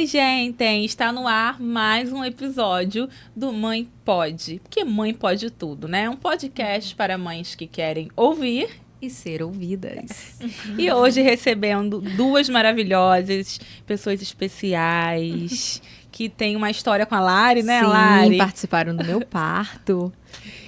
gente! Está no ar mais um episódio do Mãe Pode. Porque mãe pode tudo, né? Um podcast para mães que querem ouvir e ser ouvidas. E hoje recebendo duas maravilhosas, pessoas especiais, que têm uma história com a Lari, né, Sim, Lari? participaram do meu parto.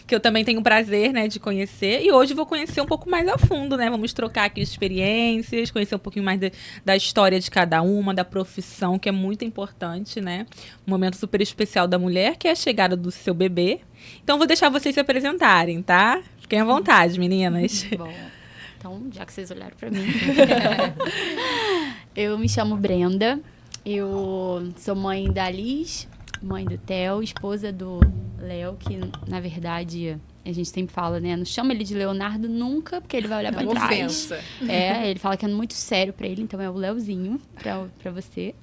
Que eu também tenho o prazer, né, de conhecer. E hoje vou conhecer um pouco mais a fundo, né? Vamos trocar aqui experiências, conhecer um pouquinho mais da história de cada uma, da profissão, que é muito importante, né? Um momento super especial da mulher, que é a chegada do seu bebê. Então, vou deixar vocês se apresentarem, tá? Fiquem à vontade, meninas. Bom, então, já que vocês olharam pra mim. Eu me chamo Brenda. Eu sou mãe da Liz, mãe do Theo, esposa do Léo, que, na verdade, a gente sempre fala, né? Não chama ele de Leonardo nunca, porque ele vai olhar pra trás. Ofensa. Ele fala que é muito sério pra ele, então é o Léozinho pra você.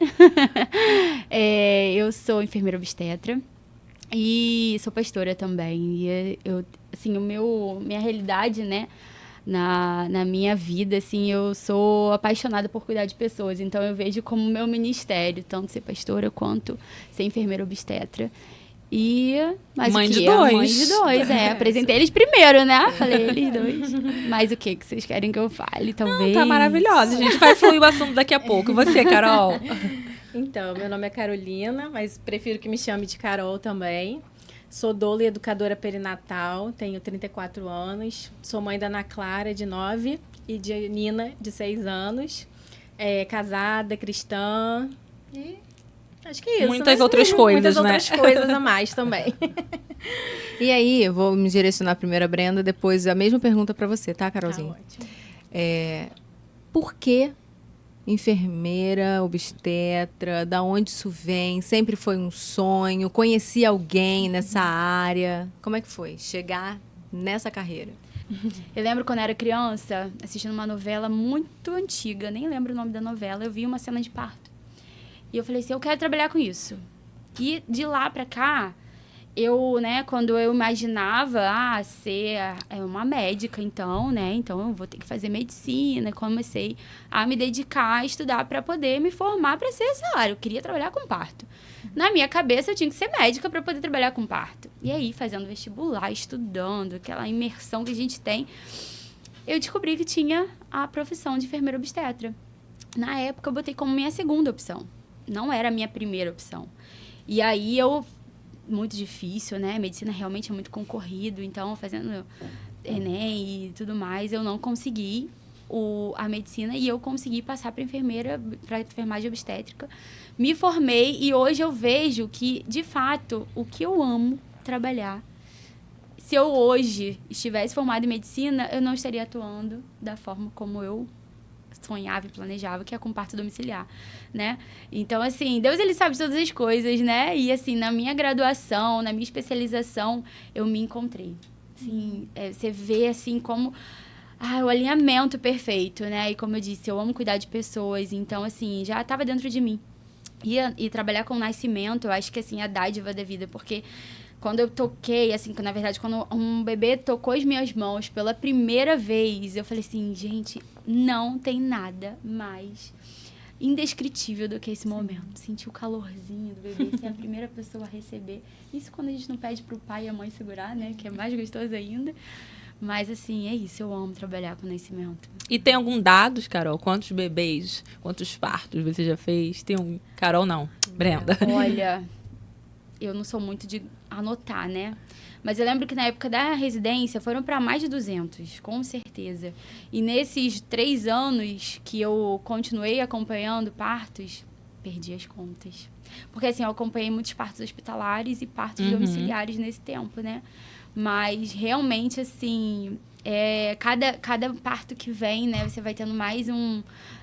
Eu sou enfermeira obstetra e sou pastora também. E eu, assim, minha realidade, né? Na minha vida, assim, eu sou apaixonada por cuidar de pessoas. Então, eu vejo como meu ministério, tanto ser pastora quanto ser enfermeira obstetra. Mas mãe o quê? de dois. Mãe de dois, apresentei eles primeiro, né? Falei eles dois. Mas o que vocês querem que eu fale, talvez? Não, tá maravilhosa. A gente vai fluir o assunto daqui a pouco. E você, Carol? Então, meu nome é Carolina, mas prefiro que me chame de Carol também. Sou doula e educadora perinatal, tenho 34 anos. Sou mãe da Ana Clara, de 9, e de Nina, de 6 anos. Casada, cristã e acho que é isso. Muitas outras coisas, né? Muitas outras coisas a mais também. E aí, eu vou me direcionar primeiro a Brenda, depois a mesma pergunta para você, tá, Carolzinha? Tá ótimo. Por que enfermeira, obstetra, da onde isso vem? Sempre foi um sonho? Conheci alguém nessa área? Como é que foi chegar nessa carreira? Eu lembro quando eu era criança, assistindo uma novela muito antiga, nem lembro o nome da novela, eu vi uma cena de parto. E eu falei assim, eu quero trabalhar com isso. E de lá pra cá, eu, né, quando eu imaginava ser uma médica, então, né, então eu vou ter que fazer medicina, comecei a me dedicar a estudar para poder me formar para ser, sei lá, eu queria trabalhar com parto. Na minha cabeça, eu tinha que ser médica para poder trabalhar com parto. E aí, fazendo vestibular, estudando, aquela imersão que a gente tem, eu descobri que tinha a profissão de enfermeira obstetra. Na época, eu botei como minha segunda opção. Não era a minha primeira opção. E aí, muito difícil, né? A medicina realmente é muito concorrido, então, fazendo Enem e tudo mais, eu não consegui a medicina e eu consegui passar para enfermagem obstétrica. Me formei e hoje eu vejo que, de fato, o que eu amo trabalhar, se eu hoje estivesse formada em medicina, eu não estaria atuando da forma como eu sonhava e planejava, que é com parto domiciliar, né? Então, assim, Deus, ele sabe de todas as coisas, né? E, assim, na minha graduação, na minha especialização, eu me encontrei. Assim, você vê, assim, como o alinhamento perfeito, né? E, como eu disse, eu amo cuidar de pessoas, então, assim, já estava dentro de mim. E trabalhar com o nascimento, eu acho que, assim, a dádiva da vida, porque quando eu toquei, assim, na verdade, quando um bebê tocou as minhas mãos pela primeira vez, eu falei assim, gente, não tem nada mais indescritível do que esse momento. Sentir o calorzinho do bebê, ser a primeira pessoa a receber. Isso quando a gente não pede pro pai e a mãe segurar, né? Que é mais gostoso ainda. Mas, assim, é isso. Eu amo trabalhar com nascimento. E tem algum dados, Carol? Quantos bebês, quantos partos você já fez? Tem um... Carol, não. Brenda. Olha, eu não sou muito de anotar, né? Mas eu lembro que na época da residência foram para mais de 200, com certeza. E nesses 3 anos que eu continuei acompanhando partos, perdi as contas. Porque, assim, eu acompanhei muitos partos hospitalares e partos domiciliares nesse tempo, né? Mas, realmente, assim, cada parto que vem, né? Você vai tendo mais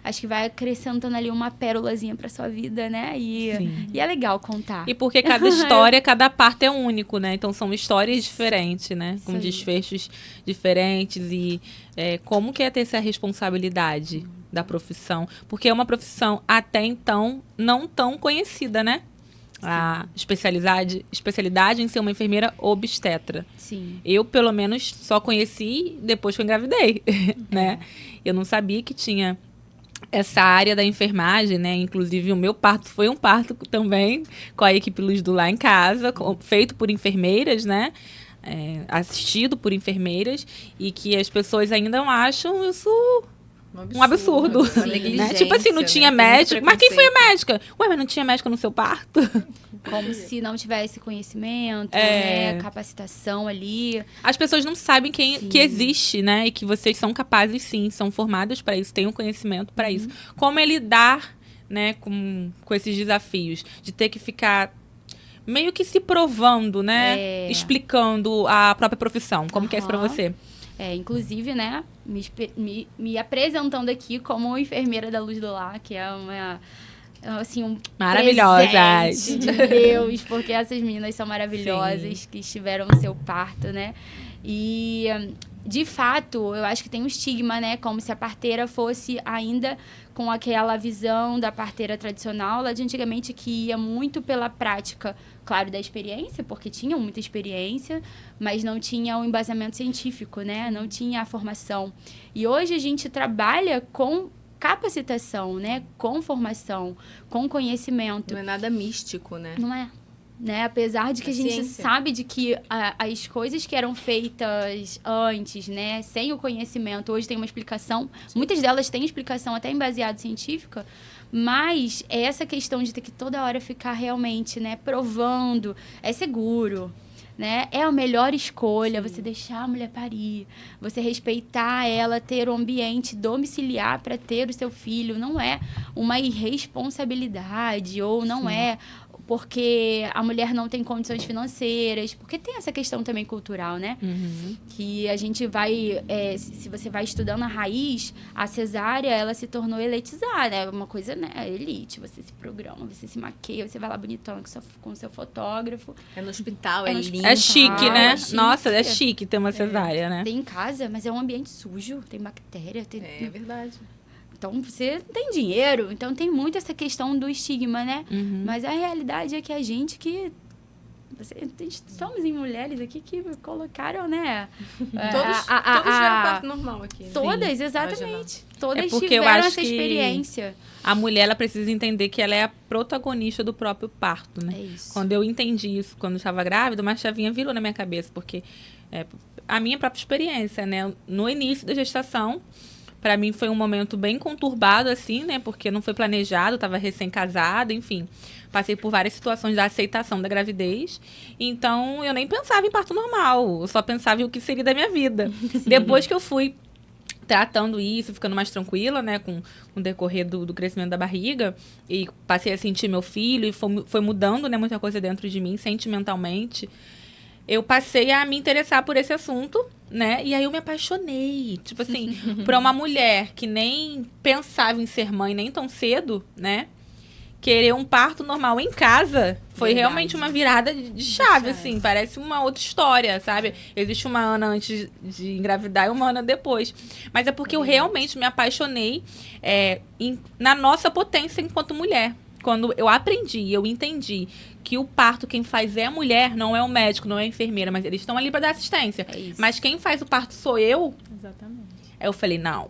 acho que vai acrescentando ali uma pérolazinha pra sua vida, né? E é legal contar. E porque cada história, cada parto é único, né? Então, são histórias diferentes, né? Com Sim. desfechos diferentes. E como que é ter essa responsabilidade da profissão? Porque é uma profissão, até então, não tão conhecida, né? A especialidade em ser uma enfermeira obstetra. Sim. Eu, pelo menos, só conheci depois que eu engravidei, né? Eu não sabia que tinha essa área da enfermagem, né? Inclusive, o meu parto foi um parto também com a equipe Luz do Lar em casa, feito por enfermeiras, né? Assistido por enfermeiras, e que as pessoas ainda acham isso um absurdo. Uma Né? negligência, Tipo assim, não né? tinha Tem muito médico. Mas quem foi a preconceito. médica? Ué, mas não tinha médica no seu parto? Como se não tivesse conhecimento, É. né? Capacitação ali. As pessoas não sabem Sim. que existe, né? E que vocês são capazes, sim, são formados para isso, têm um conhecimento para isso. Como é lidar, né, com esses desafios de ter que ficar meio que se provando, né? Explicando a própria profissão. Como que é isso para Aham. você? Inclusive, né, me apresentando aqui como enfermeira da Luz do Lar, que é assim, um Maravilhosas. presente de Deus, porque essas meninas são maravilhosas, que estiveram no seu parto, né? E, de fato, eu acho que tem um estigma, né? Como se a parteira fosse ainda com aquela visão da parteira tradicional, lá de antigamente, que ia muito pela prática, claro, da experiência, porque tinham muita experiência, mas não tinha o embasamento científico, né? Não tinha a formação. E hoje a gente trabalha com capacitação, né? Com formação, com conhecimento. Não é nada místico, né? Não é. Né? Apesar de que É a gente ciência. sabe de que as coisas que eram feitas antes, né? Sem o conhecimento, hoje tem uma explicação. Muitas delas têm explicação até em baseado científica, mas é essa questão de ter que toda hora ficar realmente, né? Provando. É seguro, né? É a melhor escolha, você deixar a mulher parir, você respeitar ela, ter um ambiente domiciliar para ter o seu filho. Não é uma irresponsabilidade ou não é porque a mulher não tem condições financeiras, porque tem essa questão também cultural, né? Que a gente vai, se você vai estudando a raiz, a cesárea, ela se tornou elitizada, é uma coisa, né, elite, você se programa, você se maquia, você vai lá bonitão com o seu fotógrafo. É no hospital, É é no lindo. É chique, né? é chique. Nossa, é chique ter uma cesárea, né? Tem em casa, mas é um ambiente sujo, tem bactéria, tem... É verdade. Então, você tem dinheiro, então tem muito essa questão do estigma, né? Mas a realidade é que a gente que... somos em mulheres aqui que colocaram, né? Todos tiveram parto normal aqui. Né? Todas, Sim, exatamente. Todas É porque eu tiveram acho essa que experiência. A mulher, ela precisa entender que ela é a protagonista do próprio parto, né? É isso. Quando eu entendi isso, quando eu estava grávida, uma chavinha virou na minha cabeça, porque a minha própria experiência, né? No início da gestação, para mim foi um momento bem conturbado, assim, né? Porque não foi planejado, estava recém-casada, enfim. Passei por várias situações da aceitação da gravidez. Então, eu nem pensava em parto normal. Eu só pensava em o que seria da minha vida. Depois que eu fui tratando isso, ficando mais tranquila, né, com o decorrer do crescimento da barriga, e passei a sentir meu filho, e foi mudando, né, muita coisa dentro de mim, sentimentalmente, eu passei a me interessar por esse assunto, né, e aí eu me apaixonei, tipo assim, por uma mulher que nem pensava em ser mãe nem tão cedo, né, querer um parto normal em casa foi realmente uma virada de chave, assim. Parece uma outra história, sabe? Existe uma Ana antes de engravidar e uma Ana depois. Mas é porque eu realmente me apaixonei na nossa potência enquanto mulher. Quando eu aprendi, eu entendi que o parto, quem faz é a mulher, não é o médico, não é a enfermeira, mas eles estão ali para dar assistência. É isso. Mas quem faz o parto sou eu. Exatamente. Aí eu falei, não.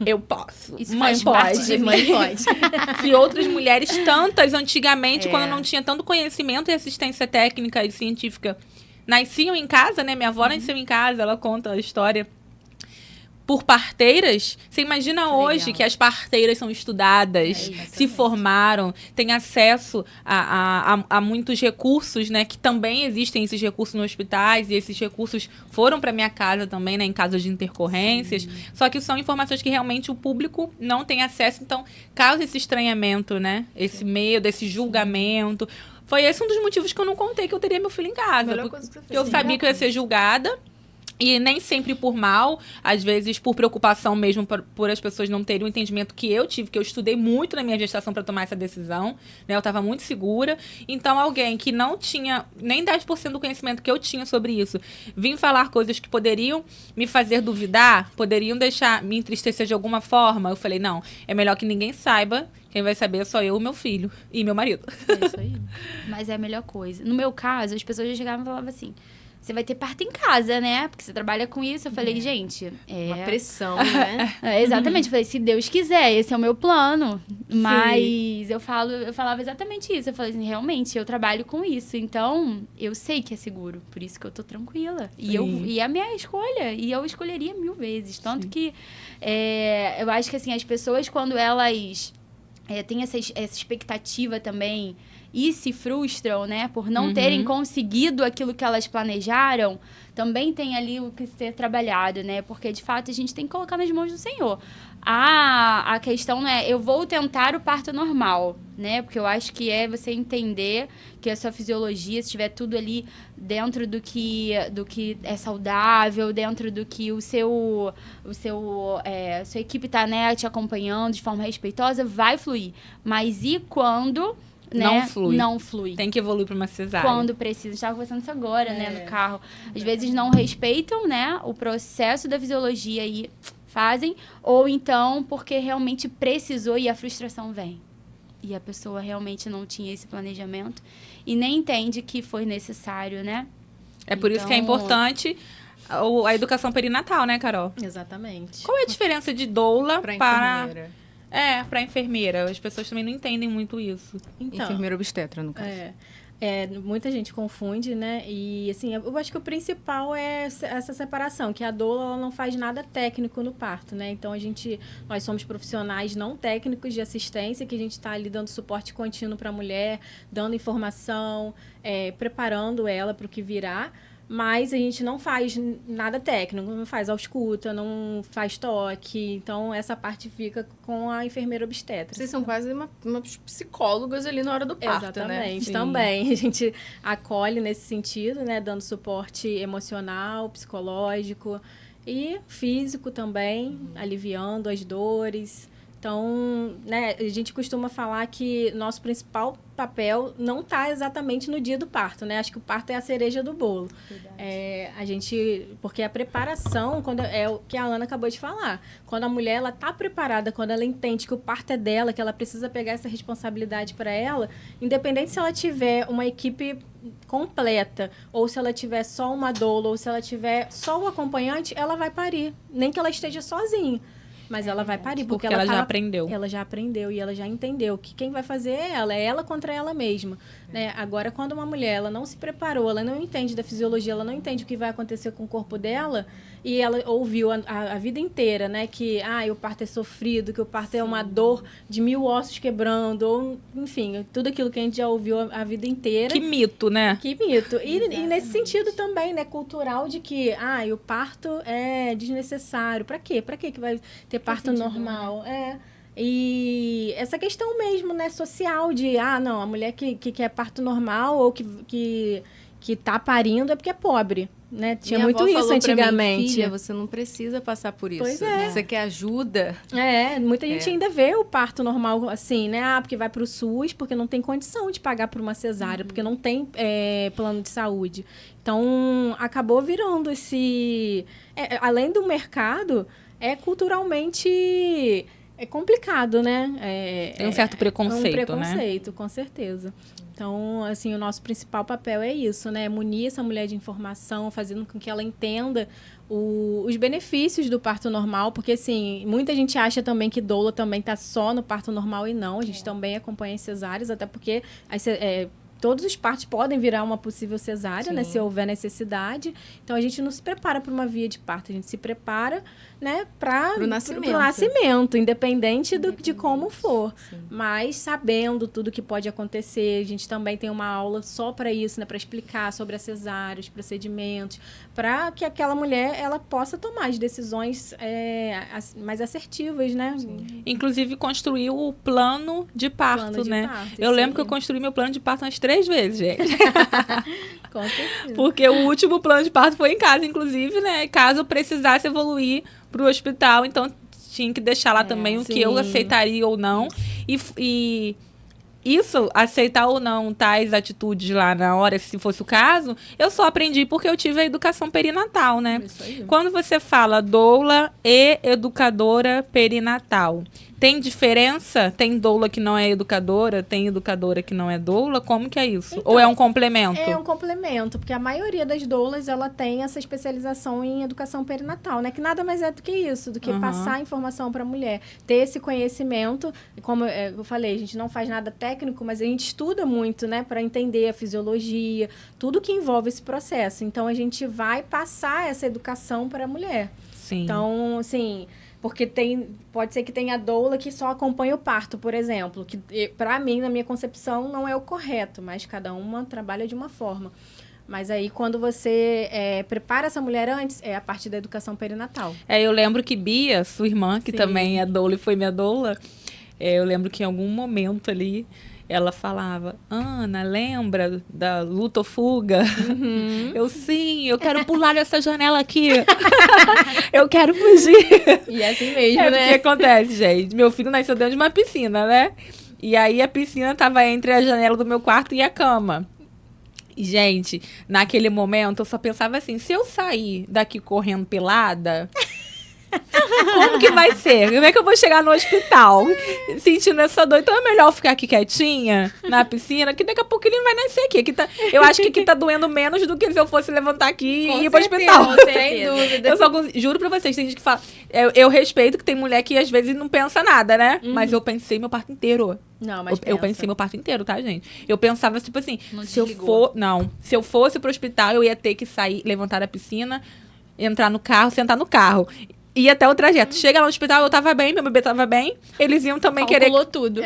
Eu posso. Isso Mãe faz parte pode. de mim. Mãe pode. E outras mulheres, tantas antigamente, quando não tinha tanto conhecimento e assistência técnica e científica, nasciam em casa, né? Minha avó nasceu em casa, ela conta a história. Por parteiras, você imagina hoje legal. que as parteiras são estudadas, se formaram, têm acesso a muitos recursos, né? Que também existem esses recursos nos hospitais, e esses recursos foram para minha casa também, né? Em casos de intercorrências. Só que são informações que realmente o público não tem acesso, então causa esse estranhamento, né? Esse medo, esse julgamento. Foi esse um dos motivos que eu não contei que eu teria meu filho em casa. Melhor Porque coisa que você fez. eu sabia que eu ia ser julgada. E nem sempre por mal, às vezes por preocupação mesmo, por as pessoas não terem o entendimento que eu tive, que eu estudei muito na minha gestação para tomar essa decisão, né? Eu estava muito segura. Então, alguém que não tinha nem 10% do conhecimento que eu tinha sobre isso, vim falar coisas que poderiam me fazer duvidar, poderiam me entristecer de alguma forma. Eu falei, não, é melhor que ninguém saiba. Quem vai saber é só eu, meu filho e meu marido. É isso aí. Mas é a melhor coisa. No meu caso, as pessoas já chegavam e falavam assim, você vai ter parto em casa, né? Porque você trabalha com isso. Eu falei, gente... Uma pressão, né? Exatamente. Eu falei, se Deus quiser, esse é o meu plano. Mas eu falava exatamente isso. Eu falei assim, realmente, eu trabalho com isso. Então, eu sei que é seguro. Por isso que eu tô tranquila. E é a minha escolha. E eu escolheria 1000 vezes. Tanto que eu acho que, assim, as pessoas, quando elas têm essa expectativa também... e se frustram, né, por não terem conseguido aquilo que elas planejaram, também tem ali o que ser trabalhado, né, porque de fato a gente tem que colocar nas mãos do Senhor. A questão não é, eu vou tentar o parto normal, né, porque eu acho que é você entender que a sua fisiologia, se tiver tudo ali dentro do que é saudável, dentro do que sua equipe tá, né, te acompanhando de forma respeitosa, vai fluir. Mas e quando... né? Não flui. Tem que evoluir para uma cesárea. Quando precisa. A gente estava conversando isso agora, né? No carro. Às vezes não respeitam, né? O processo da fisiologia e fazem. Ou então porque realmente precisou e a frustração vem. E a pessoa realmente não tinha esse planejamento. E nem entende que foi necessário, né? É por isso que é importante a educação perinatal, né, Carol? Exatamente. Qual é a diferença de doula Pra para... enfermeira. Pra enfermeira. As pessoas também não entendem muito isso. Então, Enfermeira obstetra, no caso. muita gente confunde, né? E, assim, eu acho que o principal é essa separação, que a doula ela não faz nada técnico no parto, né? Então, nós somos profissionais não técnicos de assistência, que a gente está ali dando suporte contínuo para a mulher, dando informação, preparando ela para o que virá. Mas a gente não faz nada técnico, não faz ausculta, não faz toque. Então, essa parte fica com a enfermeira obstetra. Vocês são quase umas psicólogas ali na hora do parto, Exatamente, né? também. A gente acolhe nesse sentido, né? Dando suporte emocional, psicológico e físico também, aliviando as dores. Então, né, a gente costuma falar que nosso principal papel não está exatamente no dia do parto, né? Acho que o parto é a cereja do bolo. Porque a preparação, é o que a Alana acabou de falar. Quando a mulher ela está preparada, quando ela entende que o parto é dela, que ela precisa pegar essa responsabilidade para ela, independente se ela tiver uma equipe completa, ou se ela tiver só uma doula, ou se ela tiver só o acompanhante, ela vai parir, nem que ela esteja sozinha. Mas ela vai parir, porque ela já aprendeu. Ela já aprendeu e ela já entendeu que quem vai fazer é ela contra ela mesma. Né? Agora, quando uma mulher ela não se preparou, ela não entende da fisiologia, ela não entende o que vai acontecer com o corpo dela, e ela ouviu a vida inteira, né, que o parto é sofrido, que o parto é uma dor de 1000 ossos quebrando, ou, enfim, tudo aquilo que a gente já ouviu a vida inteira. Que mito, né? Que mito. E nesse sentido também, né, cultural, de que o parto é desnecessário. Pra quê? Pra quê que vai ter parto normal? E essa questão mesmo, né, social de, não, a mulher que quer parto normal ou que tá parindo é porque é pobre, né? Tinha Minha muito avó isso falou pra antigamente. mim, filha, você não precisa passar por isso. Pois é. Você quer ajuda? Muita gente ainda vê o parto normal assim, né? Porque vai pro SUS, porque não tem condição de pagar por uma cesárea, porque não tem plano de saúde. Então, acabou virando esse... além do mercado, culturalmente... É complicado, né? Tem um certo preconceito, né? Um preconceito, né? Com certeza. Então, assim, o nosso principal papel é isso, né? Munir essa mulher de informação, fazendo com que ela entenda os benefícios do parto normal, porque, assim, muita gente acha também que doula também está só no parto normal e não. A gente também acompanha as cesáreas, até porque todos os partos podem virar uma possível cesárea, né? Se houver necessidade. Então, a gente não se prepara para uma via de parto, a gente se prepara, né, para o nascimento, independente de como for. Sim. Mas sabendo tudo que pode acontecer, a gente também tem uma aula só para isso, né, para explicar sobre a cesárea, os procedimentos, para que aquela mulher ela possa tomar as decisões mais assertivas, né? Sim. Inclusive, construir o plano de parto, né? Eu lembro que eu construí meu plano de parto umas 3 vezes, gente. Com certeza. Porque o último plano de parto foi em casa, inclusive, né? Caso eu precisasse evoluir para o hospital, então tinha que deixar lá também o que eu aceitaria ou não. E isso, aceitar ou não tais atitudes lá na hora, se fosse o caso, eu só aprendi porque eu tive a educação perinatal, né? Isso aí. Quando você fala doula e educadora perinatal, tem diferença? Tem doula que não é educadora? Tem educadora que não é doula? Como que é isso? Então, Ou é um complemento? É um complemento, porque a maioria das doulas, ela tem essa especialização em educação perinatal, né? Que nada mais é do que isso, do que Aham. passar informação para a mulher. Ter esse conhecimento, como eu falei, a gente não faz nada técnico, mas a gente estuda muito, né? Para entender a fisiologia, tudo que envolve esse processo. Então, a gente vai passar essa educação para a mulher. Sim. Então, assim, porque pode ser que tenha doula que só acompanha o parto, por exemplo, que para mim, na minha concepção, não é o correto, mas cada uma trabalha de uma forma. Mas aí, quando você prepara essa mulher antes, é a parte da educação perinatal. Eu lembro que Bia, sua irmã, que Sim. também é doula e foi minha doula, eu lembro que em algum momento ali, ela falava, Ana, lembra da luta ou fuga? Sim, eu quero pular nessa janela aqui. Eu quero fugir. E é assim mesmo, Porque né? acontece, gente. Meu filho nasceu dentro de uma piscina, né? E aí a piscina tava entre a janela do meu quarto e a cama. E, gente, naquele momento eu só pensava assim, se eu sair daqui correndo pelada, como que vai ser? Como é que eu vou chegar no hospital sentindo essa dor? Então é melhor eu ficar aqui quietinha na piscina, que daqui a pouco ele não vai nascer aqui. Eu acho que aqui tá doendo menos do que se eu fosse levantar aqui e ir pro hospital. Sem dúvida. Eu juro pra vocês, tem gente que fala. Eu respeito que tem mulher que às vezes não pensa nada, né? Mas eu pensei meu parto inteiro. Não, mas Eu pensei meu parto inteiro, tá, gente? Eu pensava, tipo assim, Não se eu desligou. se eu fosse pro hospital, eu ia ter que sair, levantar da piscina, entrar no carro, sentar no carro. Ir até o trajeto. Chega lá no hospital, eu tava bem, meu bebê tava bem. Eles iam também Calculou tudo.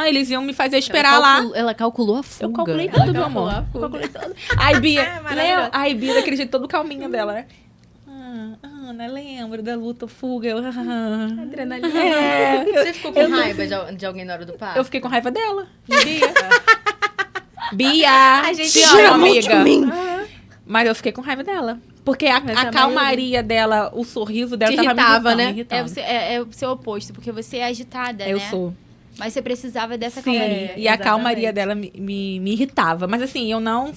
eles iam me fazer esperar lá. Ela calculou a fuga. Eu calculei tudo, meu calculou amor. a fuga. Eu calculei tudo. Aí, Bia, Maravilhoso. aí, Bia, daquele jeito todo calminho dela, né? Ana, lembra da luta fuga? Adrenalina. Você ficou com raiva de alguém na hora do parto? Eu fiquei com raiva dela. Bia. Bia, A gente te ama amo, muito amiga. mim. Mas eu fiquei com raiva dela. Porque Mas a a calmaria dela, o sorriso dela Te tava irritava, me né? irritando. É o seu oposto, porque você é agitada, Eu né? sou. Mas você precisava dessa Sim, calmaria. e a exatamente. calmaria dela me irritava. Mas assim, eu não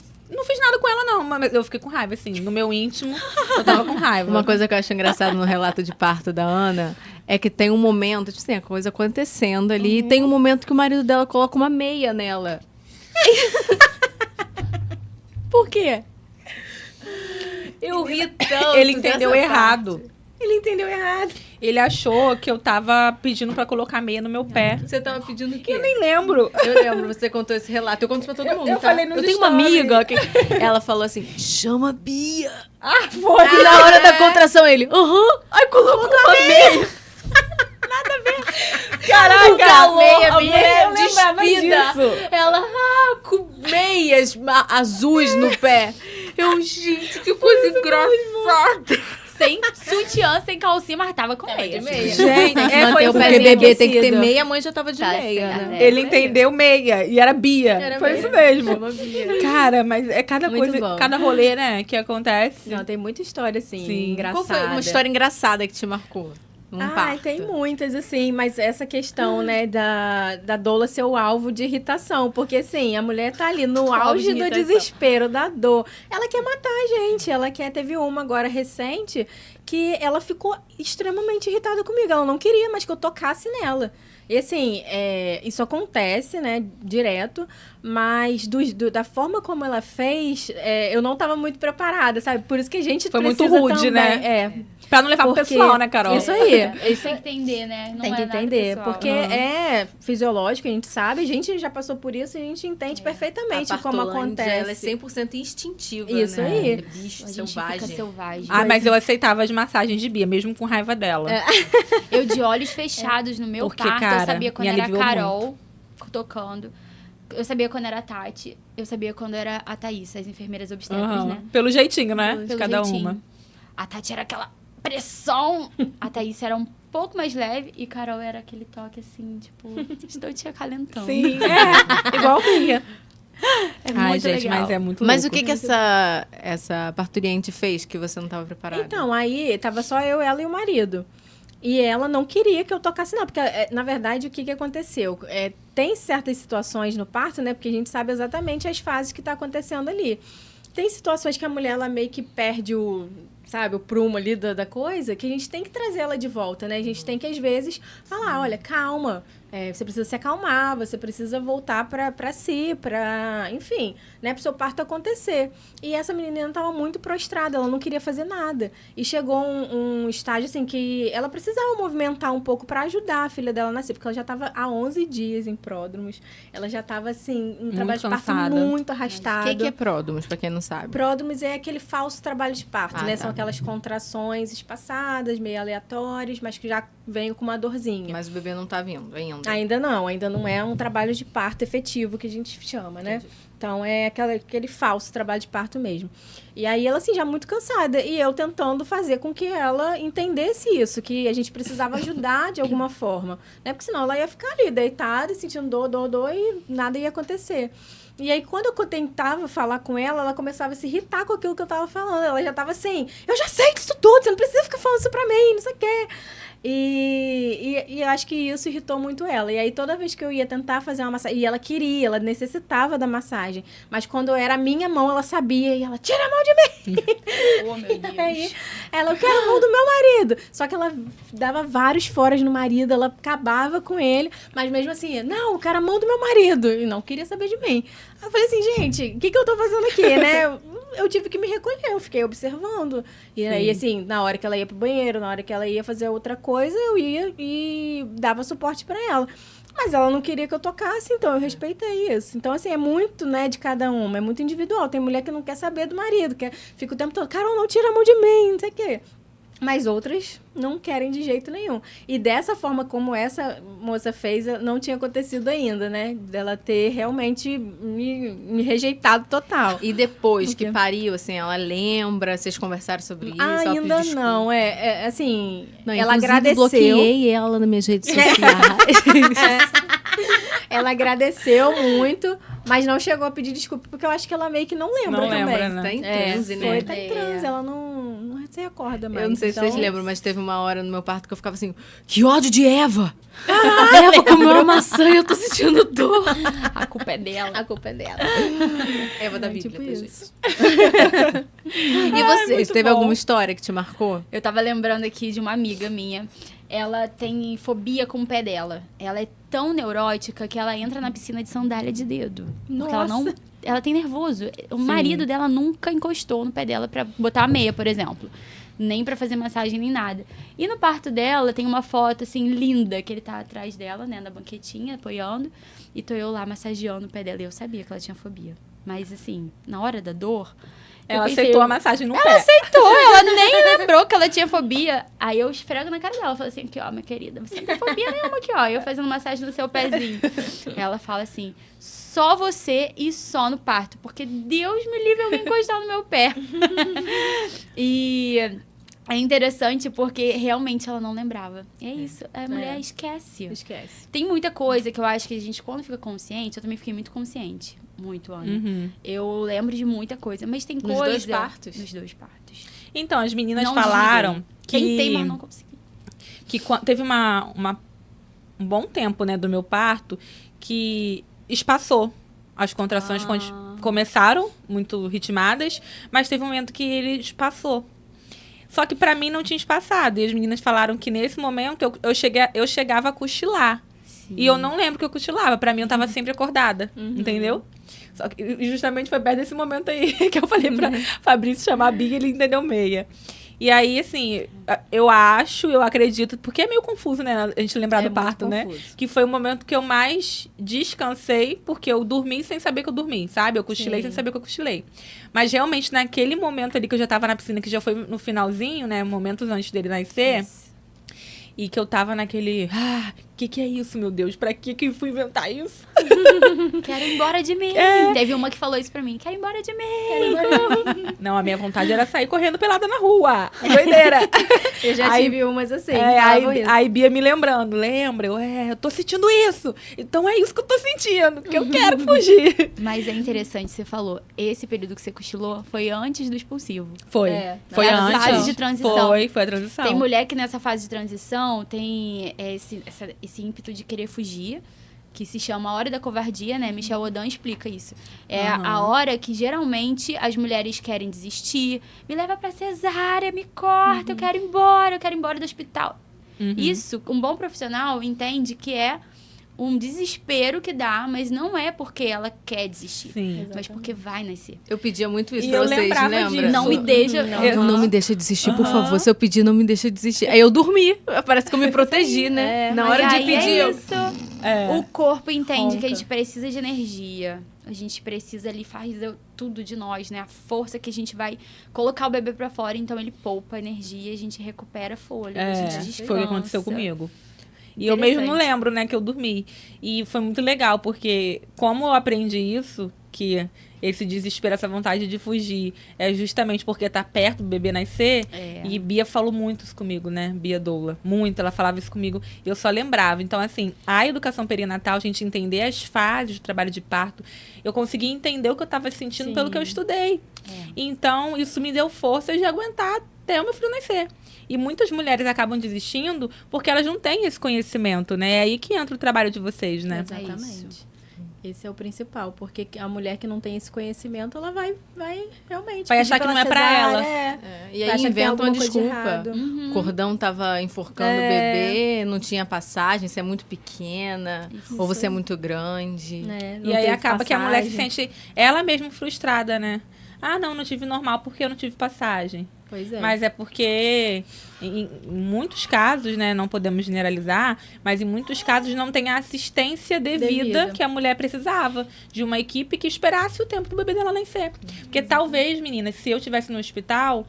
fiz nada com ela, não. Mas eu fiquei com raiva, assim. No meu íntimo, eu tava com raiva. Uma coisa que eu acho engraçada no relato de parto da Ana é que tem um momento, tipo assim, a coisa acontecendo ali, e tem um momento que o marido dela coloca uma meia nela. Por quê? Eu ri tanto. Ele entendeu dessa errado. Ele entendeu errado. Ele achou que eu tava pedindo pra colocar meia no meu pé. Você tava pedindo o quê? Eu nem lembro. Eu lembro, você contou esse relato. Eu conto isso pra todo mundo, eu tá? falei nos Eu tenho uma stories. amiga que ela falou assim, chama a Bia. Foi. E na hora da contração ele, aí colocou uma meia. Caraca, O calor, meia, a meia. mulher Eu lembrava despida. disso. Ela, com meias azuis no pé. Eu, gente, que coisa engraçada. Sem sutiã, sem calcinha, mas tava com meia. Gente, Manter foi o isso porque mesmo. bebê tem que ter aquecido. meia, a mãe já tava de Tá meia, certo. né? Ele entendeu meia. E era Bia. Era foi meia. isso mesmo. Chama Bia. Cara, mas é cada Muito coisa, bom. cada rolê, né, que acontece. Não, tem muita história, assim, Sim. engraçada. Qual foi uma história engraçada que te marcou? Ai, tem muitas, assim, mas essa questão, né, da doula ser o alvo de irritação. Porque, assim, a mulher tá ali no auge do irritação. desespero, da dor. Ela quer matar a gente. Teve uma agora recente que ela ficou extremamente irritada comigo. Ela não queria mais que eu tocasse nela. E, assim, isso acontece, né, direto. Mas da forma como ela fez, eu não tava muito preparada, sabe? Por isso que a gente Foi muito precisa rude, também, né? Pra não levar pro Porque- pessoal, né, Carol? Isso aí. Isso tem que entender, né? Não Tem é que nada entender, pessoal. porque é fisiológico, a gente sabe, a gente já passou por isso, a gente entende perfeitamente como acontece. Ela é 100% instintiva, Isso né? aí. É bicho A gente selvagem. fica selvagem. Ah, mas eu aceitava as massagens de Bia, mesmo com raiva dela. Eu de olhos fechados no meu Porque, parto, cara, eu sabia quando me era a aliviou Carol tocando. Eu sabia quando era a Tati. Eu sabia quando era a Thaís, as enfermeiras obstetras, Aham. né? Pelo jeitinho, né? de Pelo cada jeitinho. uma. A Tati era aquela pressão. A Thaís era um pouco mais leve e Carol era aquele toque assim, tipo, estou te acalentando. Sim, igual Bia. É Ai, muito gente, legal. mas é muito Mas o louco. que essa parturiente fez que você não estava preparada? Então, aí tava só eu, ela e o marido. E ela não queria que eu tocasse, não, porque, na verdade, o que aconteceu? tem certas situações no parto, né? Porque a gente sabe exatamente as fases que tá acontecendo ali. Tem situações que a mulher, ela meio que perde o prumo ali da coisa, que a gente tem que trazer ela de volta, né? A gente tem que, às vezes, falar, olha, calma, você precisa se acalmar, você precisa voltar pra si, enfim, né? Pro seu parto acontecer. E essa menina estava muito prostrada, ela não queria fazer nada. E chegou um estágio, assim, que ela precisava movimentar um pouco para ajudar a filha dela a nascer, porque ela já estava há 11 dias em pródromos. Ela já estava, assim, um trabalho de parto muito arrastado. O que é pródromos, pra quem não sabe? Pródromos é aquele falso trabalho de parto, né? Tá. São aquelas contrações espaçadas, meio aleatórias, mas que já vêm com uma dorzinha. Mas o bebê não tá vindo ainda. Ainda não é um trabalho de parto efetivo que a gente chama, né? Entendi. Então, é aquele falso trabalho de parto mesmo. E aí, ela, assim, já muito cansada. E eu tentando fazer com que ela entendesse isso, que a gente precisava ajudar de alguma forma, né? Porque senão ela ia ficar ali, deitada, sentindo dor, e nada ia acontecer. E aí, quando eu tentava falar com ela, ela começava a se irritar com aquilo que eu tava falando. Ela já tava assim, eu já sei disso tudo, você não precisa ficar falando isso pra mim, não sei o quê. E eu acho que isso irritou muito ela. E aí, toda vez que eu ia tentar fazer uma massagem... E ela queria, ela necessitava da massagem. Mas quando era a minha mão, ela sabia. E ela, tira a mão de mim! Oh, meu Deus. Aí, ela, eu quero a mão do meu marido. Só que ela dava vários foras no marido, ela acabava com ele. Mas mesmo assim, não, eu quero a mão do meu marido. E não queria saber de mim. Aí eu falei assim, gente, o que eu tô fazendo aqui, né? Eu tive que me recolher, eu fiquei observando. E aí, assim, na hora que ela ia pro banheiro, na hora que ela ia fazer outra coisa, eu ia e dava suporte pra ela. Mas ela não queria que eu tocasse, então eu respeitei isso. Então, assim, é muito, né, de cada uma, é muito individual. Tem mulher que não quer saber do marido, fica o tempo todo, Carol, não tira a mão de mim, não sei o quê. Mas outras não querem de jeito nenhum. E dessa forma como essa moça fez, não tinha acontecido ainda, né? Dela ter realmente me rejeitado total. E depois que pariu, assim, ela lembra? Vocês conversaram sobre isso? Ela pediu Ainda desculpa? não. Assim, Não, ela inclusive, agradeceu. bloqueei ela nas minhas redes sociais. Ela agradeceu muito, mas não chegou a pedir desculpa, porque eu acho que ela meio que não lembra Não também. lembra, né? Tá em transe, né? Foi, tá em transe, ela não se recorda mais. Eu não sei se então... vocês lembram, mas teve uma hora no meu parto que eu ficava assim, que ódio de Eva! Eva comeu uma maçã e eu tô sentindo dor. A culpa é dela. A culpa é dela. Eva da É, Bíblia, tipo pra isso. gente. E vocês, muito teve bom. alguma história que te marcou? Eu tava lembrando aqui de uma amiga minha. Ela tem fobia com o pé dela. Ela é tão neurótica que ela entra na piscina de sandália de dedo. Porque ela não... Ela tem nervoso. O marido dela nunca encostou no pé dela pra botar a meia, por exemplo. Nem pra fazer massagem, nem nada. E no parto dela, tem uma foto, assim, linda, que ele tá atrás dela, né, na banquetinha, apoiando. E tô eu lá massageando o pé dela. E eu sabia que ela tinha fobia. Mas, assim, na hora da dor... Ela pensei, aceitou a massagem no pé. ela aceitou, ela nem lembrou que ela tinha fobia. Aí eu esfrego na cara dela, falo assim, aqui ó, minha querida, você não tem fobia nenhuma aqui ó, eu fazendo massagem no seu pezinho. Ela fala assim, só você e só no parto, porque Deus me livre alguém encostar no meu pé. E é interessante porque realmente ela não lembrava. É isso, a mulher esquece. Esquece. Tem muita coisa que eu acho que a gente, quando fica consciente, eu também fiquei muito consciente. Muito, Ana. Uhum. Eu lembro de muita coisa, mas tem Nos coisa... dois partos? Nos dois partos. Então, as meninas Não falaram Tentei, mas que, não consegui. teve um bom tempo, né, do meu parto, que espaçou. As contrações começaram muito ritmadas, mas teve um momento que ele espaçou. Só que pra mim não tinha espaçado. E as meninas falaram que nesse momento eu chegava a cochilar. Sim. E eu não lembro que eu cochilava. Pra mim eu tava sempre acordada. Entendeu? Só que justamente foi perto desse momento aí que eu falei pra Fabrício chamar a Bia e ele entendeu meia. E aí, assim, eu acredito, porque é meio confuso, né? A gente lembrar do parto, né? Que foi o momento que eu mais descansei, porque eu dormi sem saber que eu dormi, sabe? Eu cochilei sem saber que eu cochilei. Mas realmente, naquele momento ali que eu já tava na piscina, que já foi no finalzinho, né? Momentos antes dele nascer. Isso. E que eu tava naquele... que é isso, meu Deus? Pra que eu fui inventar isso? Quero ir embora de mim. Teve uma que falou isso pra mim. Quero ir embora de mim. Não, a minha vontade era sair correndo pelada na rua. Doideira. Eu já Aí- tive umas assim. Aí, aí Bia me lembrando. Lembra? Eu tô sentindo isso. Então é isso que eu tô sentindo. Que eu quero fugir. Mas é interessante, você falou. Esse período que você cochilou foi antes do expulsivo. Foi. É, Foi a antes. fase de transição. Foi a transição. Tem mulher que nessa fase de transição tem esse ímpeto de querer fugir, que se chama A Hora da Covardia, né? Michel Odan explica isso. É a hora que geralmente as mulheres querem desistir. Me leva pra cesárea, me corta, eu quero ir embora do hospital. Isso, um bom profissional entende que é um desespero que dá, mas não é porque ela quer desistir, mas porque vai nascer. Eu pedia muito isso E pra eu vocês, lembrava lembra? disso. Não me deixa... Não me deixa desistir, por favor. Se eu pedir, não me deixa desistir. Aí eu dormi. Parece que eu me protegi, né? Na hora de aí pedir, é eu... isso. O corpo entende que a Ronca. gente precisa de energia. A gente precisa ali fazer tudo de nós, né? A força que a gente vai colocar o bebê pra fora, então ele poupa energia, a gente recupera fôlego, a gente descansa. Foi o que aconteceu comigo. E eu mesmo não lembro, né, que eu dormi. E foi muito legal, porque como eu aprendi isso, que esse desespero, essa vontade de fugir, é justamente porque tá perto do bebê nascer. E Bia falou muito isso comigo, né? Bia Doula. Muito, ela falava isso comigo. E eu só lembrava. Então, assim, a educação perinatal, a gente entender as fases do trabalho de parto, eu consegui entender o que eu tava sentindo pelo que eu estudei. Então, isso me deu força de aguentar até o meu filho nascer. E muitas mulheres acabam desistindo porque elas não têm esse conhecimento, né? É aí que entra o trabalho de vocês, né? Exatamente. Esse é o principal, porque a mulher que não tem esse conhecimento, ela vai realmente... Vai achar que não é pra ela. E Vai aí achar que tem inventam uma alguma coisa de desculpa. errado. O cordão tava enforcando o bebê, não tinha passagem, você é muito pequena, ou você é muito grande. Não E aí teve acaba que a mulher se passagem. sente ela mesma frustrada, né? Ah, não tive normal porque eu não tive passagem. Pois é. Mas é porque, em muitos casos, né, não podemos generalizar, mas em muitos casos não tem a assistência devida que a mulher precisava, de uma equipe que esperasse o tempo do bebê dela nascer. Porque talvez, meninas, se eu estivesse no hospital,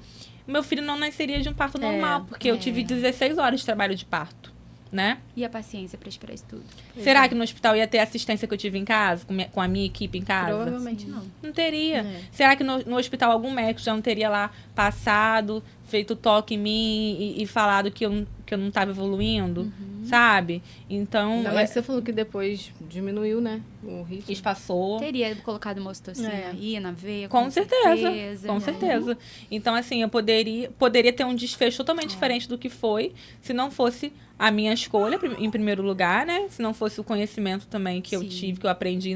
meu filho não nasceria de um parto normal, porque eu tive 16 horas de trabalho de parto, né? E a paciência pra esperar isso tudo. Será que no hospital ia ter a assistência que eu tive em casa, com a minha equipe em casa? Provavelmente não. Não teria. Será que no hospital algum médico já não teria lá passado, feito toque em mim e falado que eu não estava evoluindo? Sabe? Então... Ainda mais que você falou que depois diminuiu, né? O ritmo. Isso passou. Teria colocado uma ocitocina aí na veia, Com certeza. Com né? certeza. Então, assim, eu poderia ter um desfecho totalmente diferente do que foi, se não fosse a minha escolha, em primeiro lugar, né? Se não fosse o conhecimento também que eu tive, que eu aprendi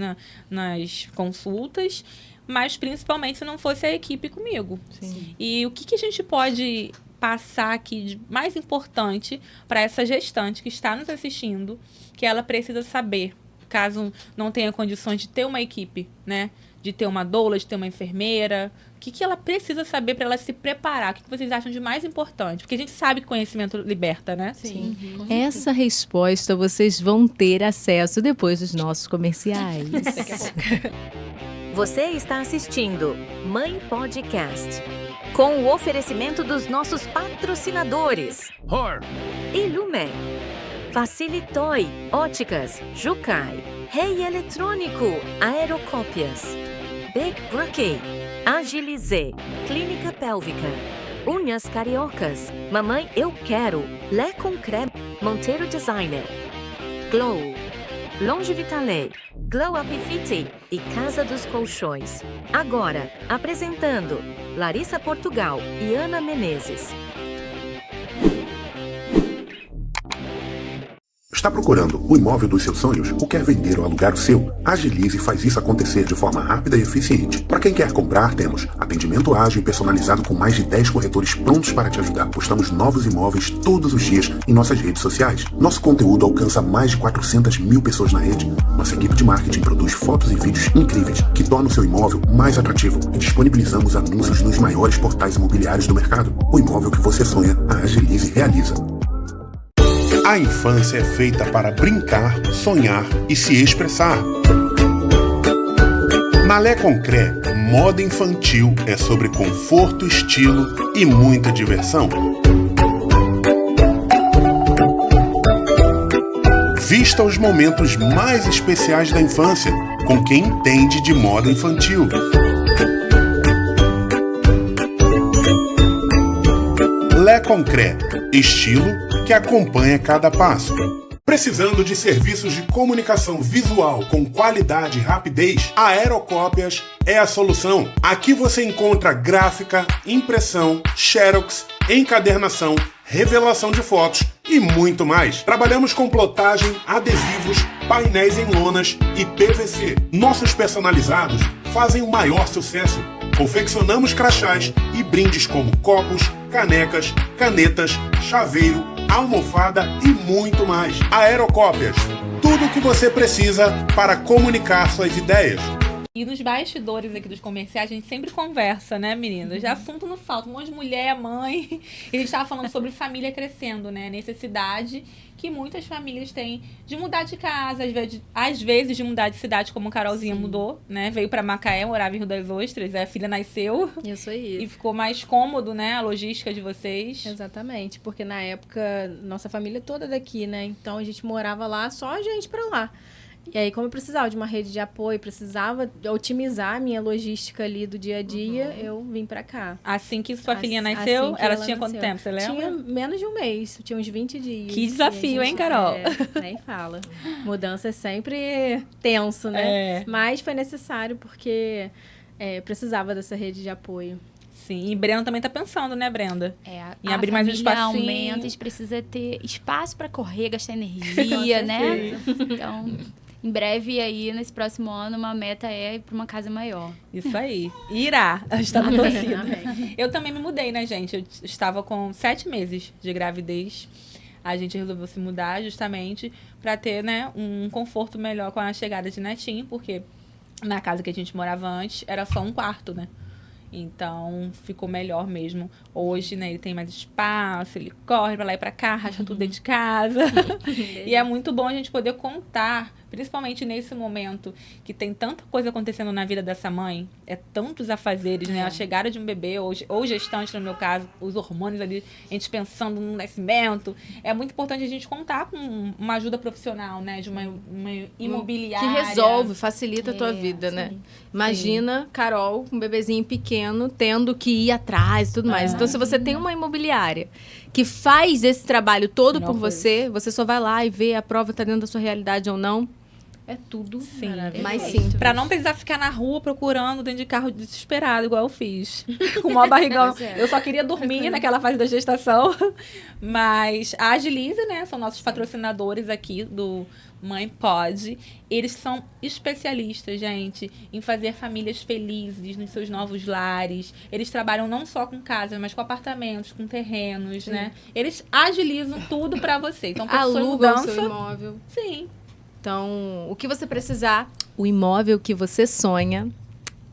nas consultas, mas principalmente se não fosse a equipe comigo. Sim. E o que a gente pode passar aqui de mais importante para essa gestante que está nos assistindo, que ela precisa saber, caso não tenha condições de ter uma equipe, né? De ter uma doula, de ter uma enfermeira. O que ela precisa saber para ela se preparar? O que vocês acham de mais importante? Porque a gente sabe que conhecimento liberta, né? Sim. Essa resposta vocês vão ter acesso depois dos nossos comerciais. Você está assistindo Mãe Podcast, com o oferecimento dos nossos patrocinadores. Ilume, Facilitoy, Óticas, Jukai, Rei Eletrônico, Aerocópias, Big Brookie, Agilize, Clínica Pélvica, Unhas Cariocas, Mamãe Eu Quero, Lé com Creme, Monteiro Designer, Glow, Longe Vitale, Glow Up Fit e Casa dos Colchões. Agora, apresentando Larissa Portugal e Ana Menezes. Está procurando o imóvel dos seus sonhos ou quer vender ou alugar o seu? Agilize e faz isso acontecer de forma rápida e eficiente. Para quem quer comprar, temos atendimento ágil e personalizado com mais de 10 corretores prontos para te ajudar. Postamos novos imóveis todos os dias em nossas redes sociais. Nosso conteúdo alcança mais de 400 mil pessoas na rede. Nossa equipe de marketing produz fotos e vídeos incríveis que tornam o seu imóvel mais atrativo. E disponibilizamos anúncios nos maiores portais imobiliários do mercado. O imóvel que você sonha, a Agilize realiza. A infância é feita para brincar, sonhar e se expressar. Na Lé Concré, moda infantil é sobre conforto, estilo e muita diversão. Vista os momentos mais especiais da infância com quem entende de moda infantil. Lé Concré, estilo que acompanha cada passo. Precisando de serviços de comunicação visual com qualidade e rapidez, a Aerocópias é a solução. Aqui você encontra gráfica, impressão, xerox, encadernação, revelação de fotos e muito mais. Trabalhamos com plotagem, adesivos, painéis em lonas e PVC. Nossos personalizados fazem o maior sucesso. Confeccionamos crachás e brindes como copos, canecas, canetas, chaveiro, almofada e muito mais. Aerocópias. Tudo o que você precisa para comunicar suas ideias. E nos bastidores aqui dos comerciais, a gente sempre conversa, né, meninas? De assunto não falta. Um monte de mulher, mãe. E a gente estava falando sobre família crescendo, né? Necessidade que muitas famílias têm de mudar de casa, às vezes de mudar de cidade, como a Carolzinha mudou, né? Veio para Macaé, morava em Rio das Ostras, a filha nasceu. Isso aí. E ficou mais cômodo, né? A logística de vocês. Exatamente, porque na época, nossa família toda daqui, né? Então a gente morava lá, só a gente pra lá. E aí, como eu precisava de uma rede de apoio, precisava otimizar a minha logística ali do dia a dia, eu vim pra cá. Assim que sua filhinha nasceu, Assim que ela ela tinha quanto nasceu. tempo, você lembra? Tinha menos de um mês, tinha uns 20 dias. Que desafio, hein, Carol? Nem fala. Mudança é sempre tenso, né? É. Mas foi necessário porque precisava dessa rede de apoio. Sim, e Brenda também tá pensando, né, Brenda? Em A abrir mais um família espacinho. aumenta, a gente precisa ter espaço para correr, gastar energia, né? Então, em breve aí, nesse próximo ano, uma meta é ir para uma casa maior. Isso aí. Irá. A gente tá na torcida. Amém. Eu também me mudei, né, gente? Eu estava com 7 meses de gravidez. A gente resolveu se mudar justamente para ter, né, um conforto melhor com a chegada de netinho, porque na casa que a gente morava antes era só um quarto, né? Então, ficou melhor mesmo. Hoje, né, ele tem mais espaço, ele corre pra lá e pra cá, racha tudo dentro de casa. E é muito bom a gente poder contar, principalmente nesse momento que tem tanta coisa acontecendo na vida dessa mãe, tantos afazeres, né? A chegada de um bebê, ou gestante, no meu caso, os hormônios ali, a gente pensando no nascimento. É muito importante a gente contar com uma ajuda profissional, né? De uma imobiliária. Que resolve, facilita a tua vida, né? Imagina, Carol, um bebezinho pequeno, tendo que ir atrás e tudo mais. Então, se você tem uma imobiliária que faz esse trabalho todo por você, você só vai lá e vê a prova tá dentro da sua realidade ou não. É tudo mais simples. Pra não precisar ficar na rua procurando dentro de carro desesperado, igual eu fiz. Com o maior barrigão. Eu só queria dormir naquela fase da gestação. Mas a Agilize, né? São nossos patrocinadores aqui do Mãe Pode. Eles são especialistas, gente, em fazer famílias felizes nos seus novos lares. Eles trabalham não só com casas, mas com apartamentos, com terrenos, né? Eles agilizam tudo pra você. Então, pra sua Alugam o mudança, seu imóvel. sim. Então, o que você precisar, o imóvel que você sonha,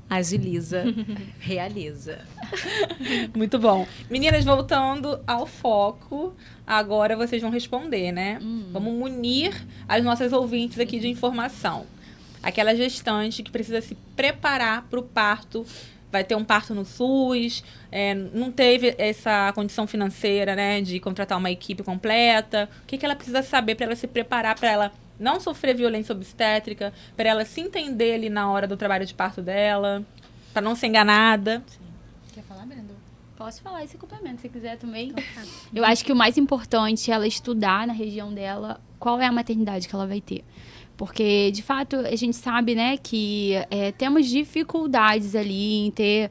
agiliza, realiza. Muito bom. Meninas, voltando ao foco, agora vocês vão responder, né? Vamos munir as nossas ouvintes aqui de informação. Aquela gestante que precisa se preparar para o parto, vai ter um parto no SUS, não teve essa condição financeira, né, de contratar uma equipe completa. O que ela precisa saber para ela se preparar, para ela não sofrer violência obstétrica, para ela se entender ali na hora do trabalho de parto dela, para não ser enganada. Quer falar, Brenda? Posso falar esse complemento, se quiser também. Eu acho que o mais importante é ela estudar na região dela qual é a maternidade que ela vai ter. Porque, de fato, a gente sabe, né, que temos dificuldades ali em ter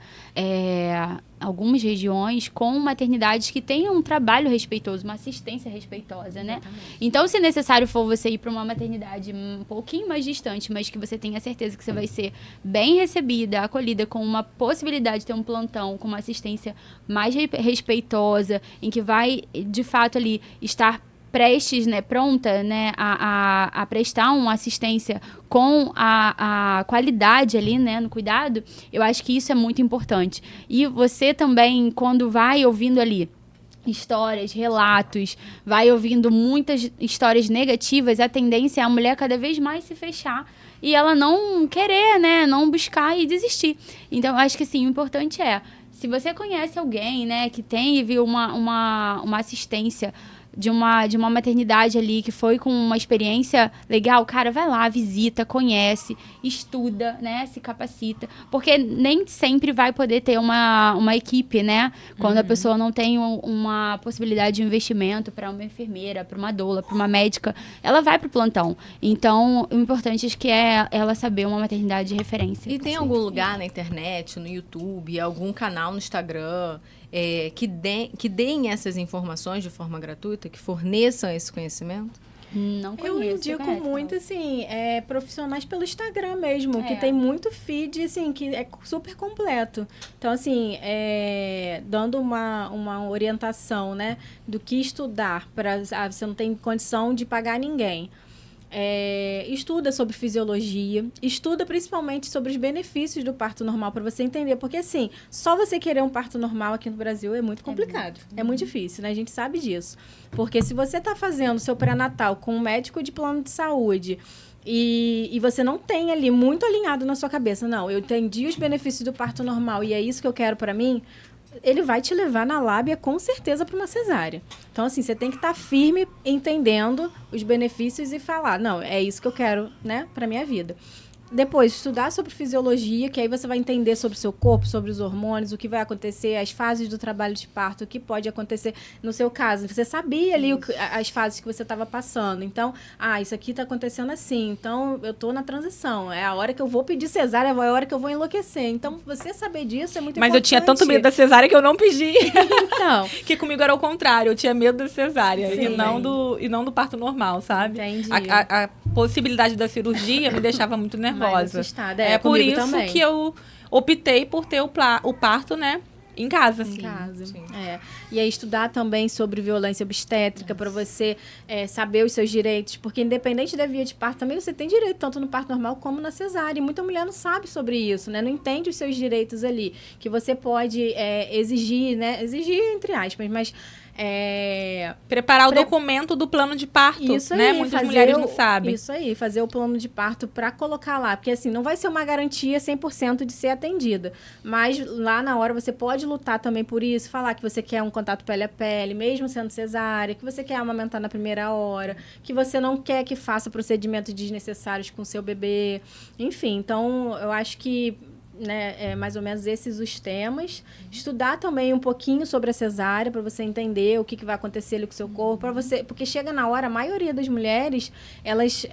algumas regiões com maternidades que tenham um trabalho respeitoso, uma assistência respeitosa, né? Então, se necessário for você ir para uma maternidade um pouquinho mais distante, mas que você tenha certeza que você vai ser bem recebida, acolhida, com uma possibilidade de ter um plantão, com uma assistência mais respeitosa, em que vai, de fato, ali estar prestes, né, pronta, né, a prestar uma assistência com a qualidade ali, né, no cuidado, eu acho que isso é muito importante. E você também, quando vai ouvindo ali histórias, relatos, vai ouvindo muitas histórias negativas, a tendência é a mulher cada vez mais se fechar e ela não querer, né, não buscar e desistir. Então, eu acho que, assim, o importante se você conhece alguém, né, que teve uma assistência de uma maternidade ali que foi com uma experiência legal, cara, vai lá, visita, conhece, estuda, né, se capacita, porque nem sempre vai poder ter uma equipe, né, quando a pessoa não tem uma possibilidade de investimento para uma enfermeira, para uma doula, para uma médica, ela vai pro plantão. Então, o importante é que ela saber uma maternidade de referência. E tem algum lugar na internet, no YouTube, algum canal no Instagram que deem essas informações de forma gratuita, que forneçam esse conhecimento? Não conheço. Eu indico conhece, muito, Carol? assim, profissionais pelo Instagram mesmo, que É. tem muito feed, assim, que é super completo. Então, assim, dando uma orientação, né, do que estudar, para você não tem condição de pagar ninguém. Estuda sobre fisiologia, estuda principalmente sobre os benefícios do parto normal para você entender, porque assim, só você querer um parto normal aqui no Brasil é muito complicado, é muito difícil, né? A gente sabe disso, porque se você tá fazendo seu pré-natal com um médico de plano de saúde e você não tem ali muito alinhado na sua cabeça, não, eu entendi os benefícios do parto normal e é isso que eu quero para mim, ele vai te levar na lábia, com certeza, para uma cesárea. Então, assim, você tem que estar firme, entendendo os benefícios e falar, não, é isso que eu quero, né, para minha vida. Depois, estudar sobre fisiologia, que aí você vai entender sobre o seu corpo, sobre os hormônios, o que vai acontecer, as fases do trabalho de parto, o que pode acontecer no seu caso. Você sabia ali as fases que você estava passando. Então, isso aqui está acontecendo assim. Então, eu estou na transição. É a hora que eu vou pedir cesárea, é a hora que eu vou enlouquecer. Então, você saber disso é muito importante. Mas eu tinha tanto medo da cesárea que eu não pedi. Então, Que comigo era o contrário, eu tinha medo da cesárea Sim. e não do parto normal, sabe? Entendi. A possibilidade da cirurgia me deixava muito nervosa. Mais assustada. É por comigo isso também. que eu optei por ter o parto, né, em casa. Em casa. E aí estudar também sobre violência obstétrica para você saber os seus direitos, porque independente da via de parto, também você tem direito tanto no parto normal como na cesárea. E muita mulher não sabe sobre isso, né? Não entende os seus direitos ali, que você pode exigir, né? Exigir entre aspas, mas Preparar o documento do plano de parto, isso aí, né? Muitas mulheres não sabem. Isso aí, fazer o plano de parto para colocar lá. Porque, assim, não vai ser uma garantia 100% de ser atendida. Mas lá na hora você pode lutar também por isso, falar que você quer um contato pele a pele, mesmo sendo cesárea, que você quer amamentar na primeira hora, que você não quer que faça procedimentos desnecessários com o seu bebê. Enfim, então, eu acho que mais ou menos esses os temas. Estudar também um pouquinho sobre a cesárea, para você entender o que vai acontecer ali com o seu corpo, para você, porque chega na hora, a maioria das mulheres, elas,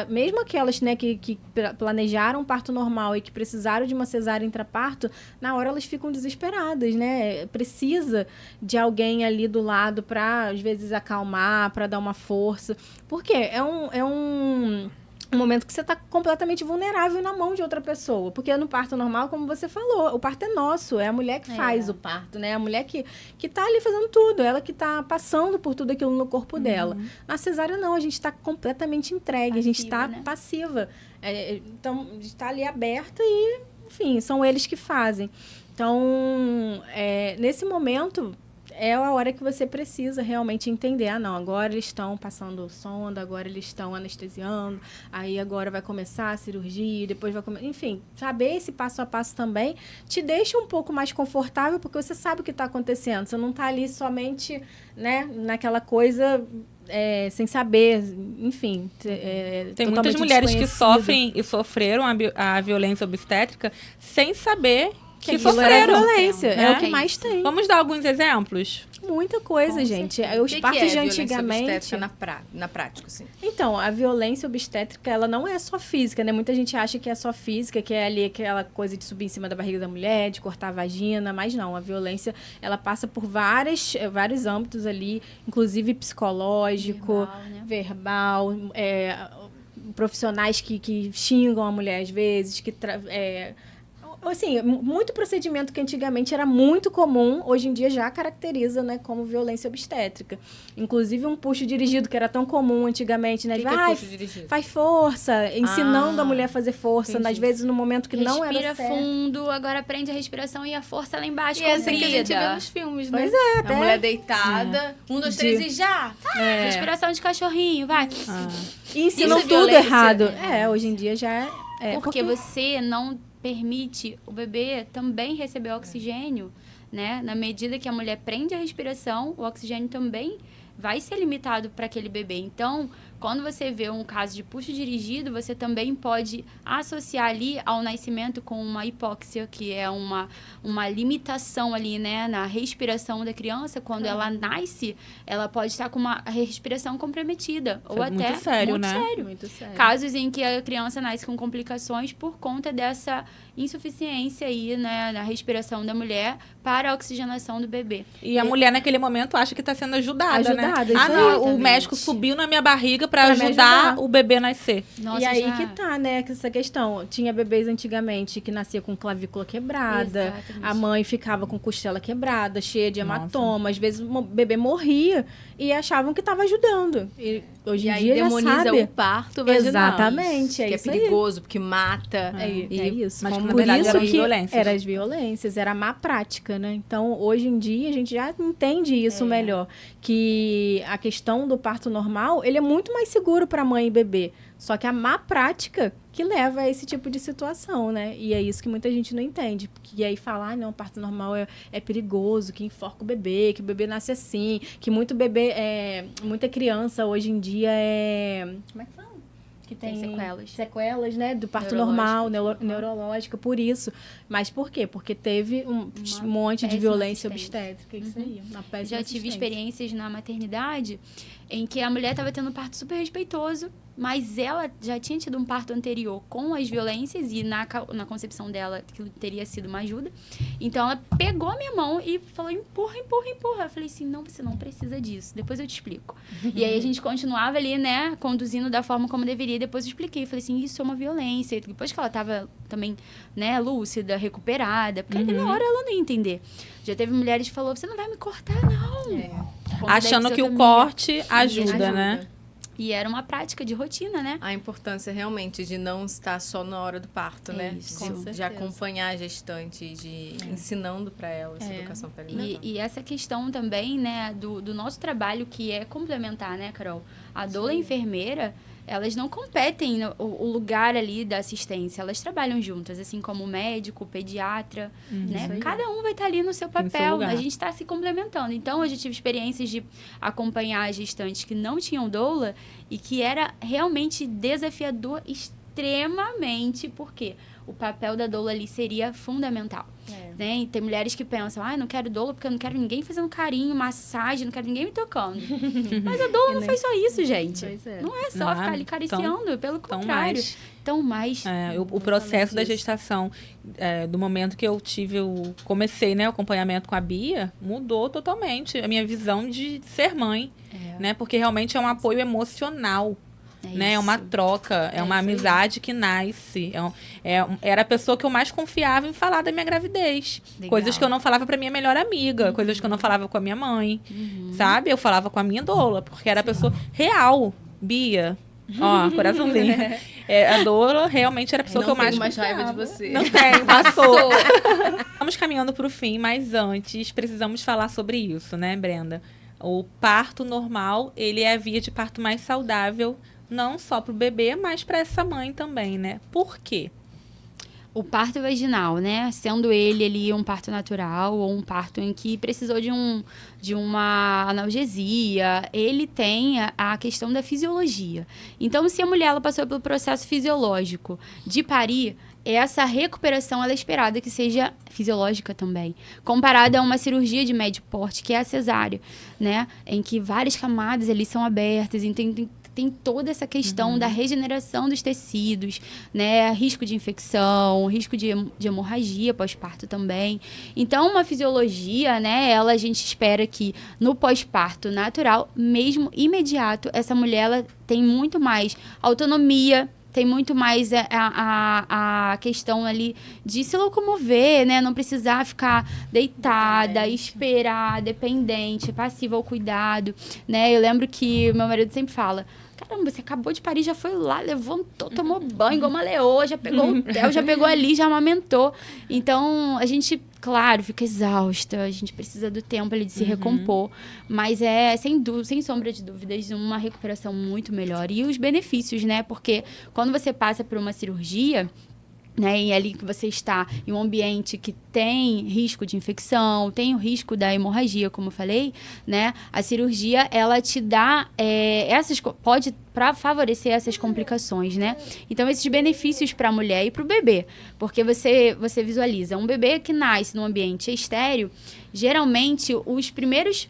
mesmo aquelas, né, que planejaram um parto normal e que precisaram de uma cesárea intraparto, na hora elas ficam desesperadas, né? Precisa de alguém ali do lado para, às vezes, acalmar, para dar uma força. Porque é um momento que você está completamente vulnerável na mão de outra pessoa. Porque no parto normal, como você falou, o parto é nosso. É a mulher que faz o parto, né? A mulher que tá ali fazendo tudo. Ela que tá passando por tudo aquilo no corpo dela. Na cesárea, não. A gente está completamente entregue. Passiva, a gente está passiva. Então, a gente está ali aberta e, enfim, são eles que fazem. Então, nesse momento, é a hora que você precisa realmente entender. Não, agora eles estão passando sonda, agora eles estão anestesiando, aí agora vai começar a cirurgia, depois vai começar... Enfim, saber esse passo a passo também te deixa um pouco mais confortável, porque você sabe o que está acontecendo. Você não está ali somente, né, naquela coisa... sem saber, enfim. Tem muitas mulheres que sofrem e sofreram a violência obstétrica sem saber que sofreram. Violência, é o que mais tem. Vamos dar alguns exemplos? Muita coisa, gente. Os partos de antigamente... na prática, assim? Então, a violência obstétrica, ela não é só física, né? Muita gente acha que é só física, que é ali aquela coisa de subir em cima da barriga da mulher, de cortar a vagina, mas não. A violência, ela passa por vários âmbitos ali, inclusive psicológico, verbal, profissionais que xingam a mulher às vezes, assim, muito procedimento que antigamente era muito comum, hoje em dia já caracteriza, né, como violência obstétrica. Inclusive um puxo dirigido, que era tão comum antigamente, né? Vai, puxo dirigido? Faz força, ensinando a mulher a fazer força, às vezes no momento que não era certo. Respira fundo, agora prende a respiração e a força lá embaixo. E é assim que a gente vê nos filmes, né? Pois é, a mulher deitada, 1, 2, 3 e já! Respiração de cachorrinho, vai. E ensinam tudo violência? errado. Hoje em dia já porque você não permite o bebê também receber oxigênio, né? Na medida que a mulher prende a respiração, o oxigênio também vai ser limitado para aquele bebê. Então, quando você vê um caso de puxo dirigido, você também pode associar ali ao nascimento com uma hipóxia, que é uma limitação ali, né, na respiração da criança. Quando ela nasce, ela pode estar com uma respiração comprometida. Ou até muito sério, muito né? sério. Muito sério. Casos em que a criança nasce com complicações por conta dessa insuficiência aí, né, na respiração da mulher para a oxigenação do bebê. E a mulher, naquele momento, acha que está sendo ajudada, né? Ajudada, Ah, isso não, aí. o médico subiu na minha barriga para Pra me ajudar ajudar. o bebê a nascer. Nossa, e aí já- que tá, né, essa questão. Tinha bebês antigamente que nascia com clavícula quebrada, Exatamente. a mãe ficava com costela quebrada, cheia de Nossa. hematoma, às vezes o bebê morria e achavam que estava ajudando. E hoje E em aí dia já demoniza sabe. o parto vaginal. Exatamente, é que isso é aí. perigoso, porque mata. É isso. Mas, Por na verdade, isso eram as que violências. eram as violências, era a má prática, né? Então, hoje em dia, a gente já entende isso melhor. Que a questão do parto normal, ele é muito mais seguro para mãe e bebê. Só que a má prática que leva a esse tipo de situação, né? E é isso que muita gente não entende. Porque aí fala, não, parto normal é perigoso, que enforca o bebê, que o bebê nasce assim, que muita criança hoje em dia como é que fala? Que Tem sequelas. Sequelas, né? Do parto normal, neurológica, por isso. Mas por quê? Porque teve um monte de péssima violência assistência. obstétrica, isso aí. Uma péssima Já tive assistência. experiências na maternidade em que a mulher estava tendo um parto super respeitoso, mas ela já tinha tido um parto anterior com as violências e na concepção dela aquilo teria sido uma ajuda. Então ela pegou a minha mão e falou, empurra, empurra, empurra. Eu falei assim, não, você não precisa disso, depois eu te explico. E aí a gente continuava ali, né, conduzindo da forma como deveria, e depois eu expliquei. Eu falei assim, isso é uma violência. E depois que ela estava também, né, lúcida, recuperada, porque ali na hora ela não ia entender. Já teve mulheres que falou, você não vai me cortar, não. Conta Achando da que o episiotomia. corte ajuda, né? E era uma prática de rotina, né? A importância realmente de não estar só na hora do parto, né? Isso. Com De certeza. acompanhar a gestante, de ensinando para ela essa educação perinatal. E essa questão também, né, do nosso trabalho, que é complementar, né, Carol? A doula e a enfermeira, elas não competem o lugar ali da assistência, elas trabalham juntas, assim como o médico, o pediatra, né? Cada um vai estar ali no seu Tem seu papel, lugar. a gente está se complementando. Então, eu já tive experiências de acompanhar gestantes que não tinham doula e que era realmente desafiador extremamente, porque o papel da doula ali seria fundamental. Né? E tem mulheres que pensam, não quero doula porque eu não quero ninguém fazendo carinho, massagem, não quero ninguém me tocando. Mas a doula não faz só isso, gente. Pois é. Não é só Não, ficar ali cariciando, pelo tão contrário. mais. Tão mais. O processo da disso. gestação, do momento que eu comecei, né, o acompanhamento com a Bia, mudou totalmente a minha visão de ser mãe, né? Porque realmente é um apoio emocional. Né? É uma troca, é uma amizade que nasce. Era a pessoa que eu mais confiava em falar da minha gravidez. Legal. Coisas que eu não falava pra minha melhor amiga, coisas que eu não falava com a minha mãe, sabe? Eu falava com a minha doula, porque era a pessoa real. Bia, ó, coraçãozinho. A doula realmente era a pessoa que eu mais mais raiva de confiava. você. Não tem, passou. Estamos caminhando pro fim, mas antes precisamos falar sobre isso, né, Brenda? O parto normal, ele é a via de parto mais saudável, não só para o bebê, mas para essa mãe também, né? Por quê? O parto vaginal, né? Sendo ele ali um parto natural ou um parto em que precisou de uma analgesia, ele tem a questão da fisiologia. Então, se a mulher ela passou pelo processo fisiológico de parir, essa recuperação ela é esperada que seja fisiológica também, comparada a uma cirurgia de médio porte, que é a cesárea, né? Em que várias camadas ali são abertas, então tem toda essa questão da regeneração dos tecidos, né? Risco de infecção, risco de hemorragia pós-parto também. Então, uma fisiologia, né? A gente espera que no pós-parto natural, mesmo imediato, essa mulher ela tem muito mais autonomia, tem muito mais a questão ali de se locomover, né? Não precisar ficar deitada, esperar, dependente, passiva ao cuidado, né? Eu lembro que meu marido sempre fala, caramba, você acabou de parir, já foi lá, levantou, tomou banho igual uma leoa, já pegou o hotel, já pegou ali, já amamentou. Então, a gente, claro, fica exausta, a gente precisa do tempo ali de se recompor, mas sem sombra de dúvidas, uma recuperação muito melhor. E os benefícios, né? Porque quando você passa por uma cirurgia, né, e ali que você está em um ambiente que tem risco de infecção, tem o risco da hemorragia, como eu falei, né? A cirurgia, ela te dá pode para favorecer essas complicações, né? Então, esses benefícios para a mulher e para o bebê. Porque você visualiza um bebê que nasce num ambiente estéril, geralmente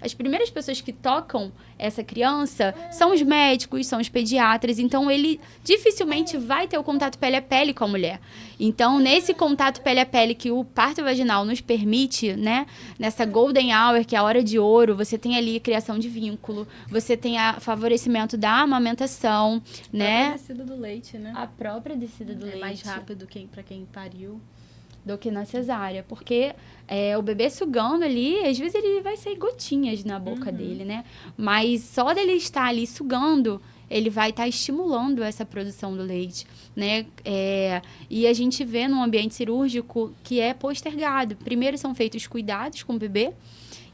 as primeiras pessoas que tocam essa criança são os médicos, são os pediatras, então ele dificilmente vai ter o contato pele a pele com a mulher. Então, nesse contato pele a pele que o parto vaginal nos permite, né, nessa golden hour, que é a hora de ouro, você tem ali criação de vínculo, você tem favorecimento da amamentação, né? A descida do leite, né? A própria descida do leite. É mais rápido para quem pariu. Do que na cesárea, porque o bebê sugando ali, às vezes ele vai sair gotinhas na boca dele, né? Mas só dele estar ali sugando, ele vai estar estimulando essa produção do leite, né? E a gente vê num ambiente cirúrgico que é postergado. Primeiro são feitos cuidados com o bebê,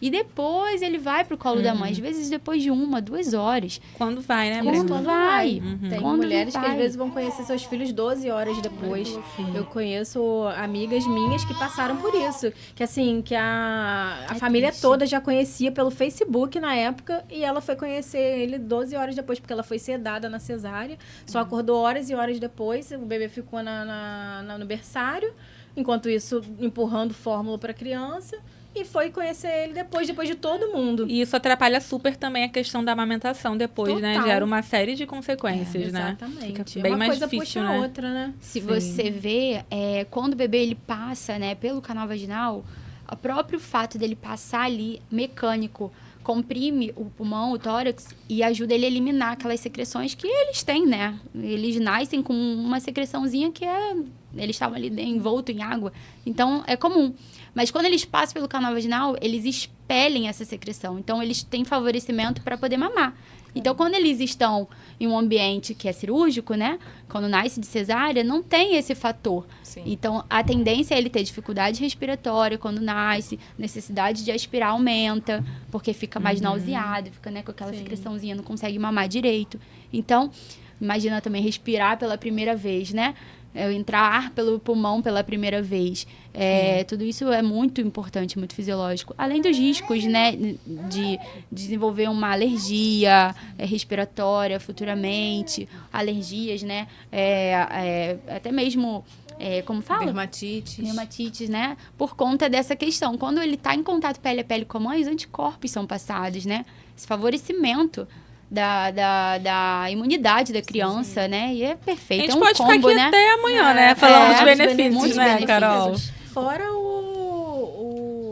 e depois ele vai pro colo da mãe, às vezes depois de 1, 2 horas. Quando vai, né, Quando Bruna? vai. Tem Quando mulheres que vai. às vezes vão conhecer seus filhos 12 horas depois. Eu conheço amigas minhas que passaram por isso. Que assim, que a família triste. toda já conhecia pelo Facebook na época, e ela foi conhecer ele 12 horas depois, porque ela foi sedada na cesárea. Só acordou horas e horas depois, o bebê ficou no berçário, enquanto isso empurrando fórmula para a criança. E foi conhecer ele depois de todo mundo. E isso atrapalha super também a questão da amamentação depois, né? Total. Gera uma série de consequências, né? Exatamente. Fica bem uma mais coisa difícil, puxa a né? outra, né? Se você vê, quando o bebê ele passa, né, pelo canal vaginal, o próprio fato dele passar ali mecânico comprime o pulmão, o tórax, e ajuda ele a eliminar aquelas secreções que eles têm, né? Eles nascem com uma secreçãozinha que eles estavam ali envolto em água, então é comum. Mas quando eles passam pelo canal vaginal, eles expelem essa secreção. Então, eles têm favorecimento para poder mamar. Então, quando eles estão em um ambiente que é cirúrgico, né? Quando nasce de cesárea, não tem esse fator. Sim. Então, a tendência é ele ter dificuldade respiratória quando nasce, necessidade de aspirar aumenta, porque fica mais nauseado, fica, né, com aquela secreçãozinha, não consegue mamar direito. Então, imagina também respirar pela primeira vez, né? Entrar ar pelo pulmão pela primeira vez. Tudo isso é muito importante, muito fisiológico. Além dos riscos, né, de desenvolver uma alergia respiratória futuramente, alergias, né, até mesmo, como fala? Dermatites, né, por conta dessa questão. Quando ele está em contato pele a pele com a mãe, os anticorpos são passados, né, esse favorecimento da imunidade da criança, né? E é perfeito. A gente é um pode combo, ficar aqui né? até amanhã, né? Falando de benefícios, muitos né, benefícios. Carol? Fora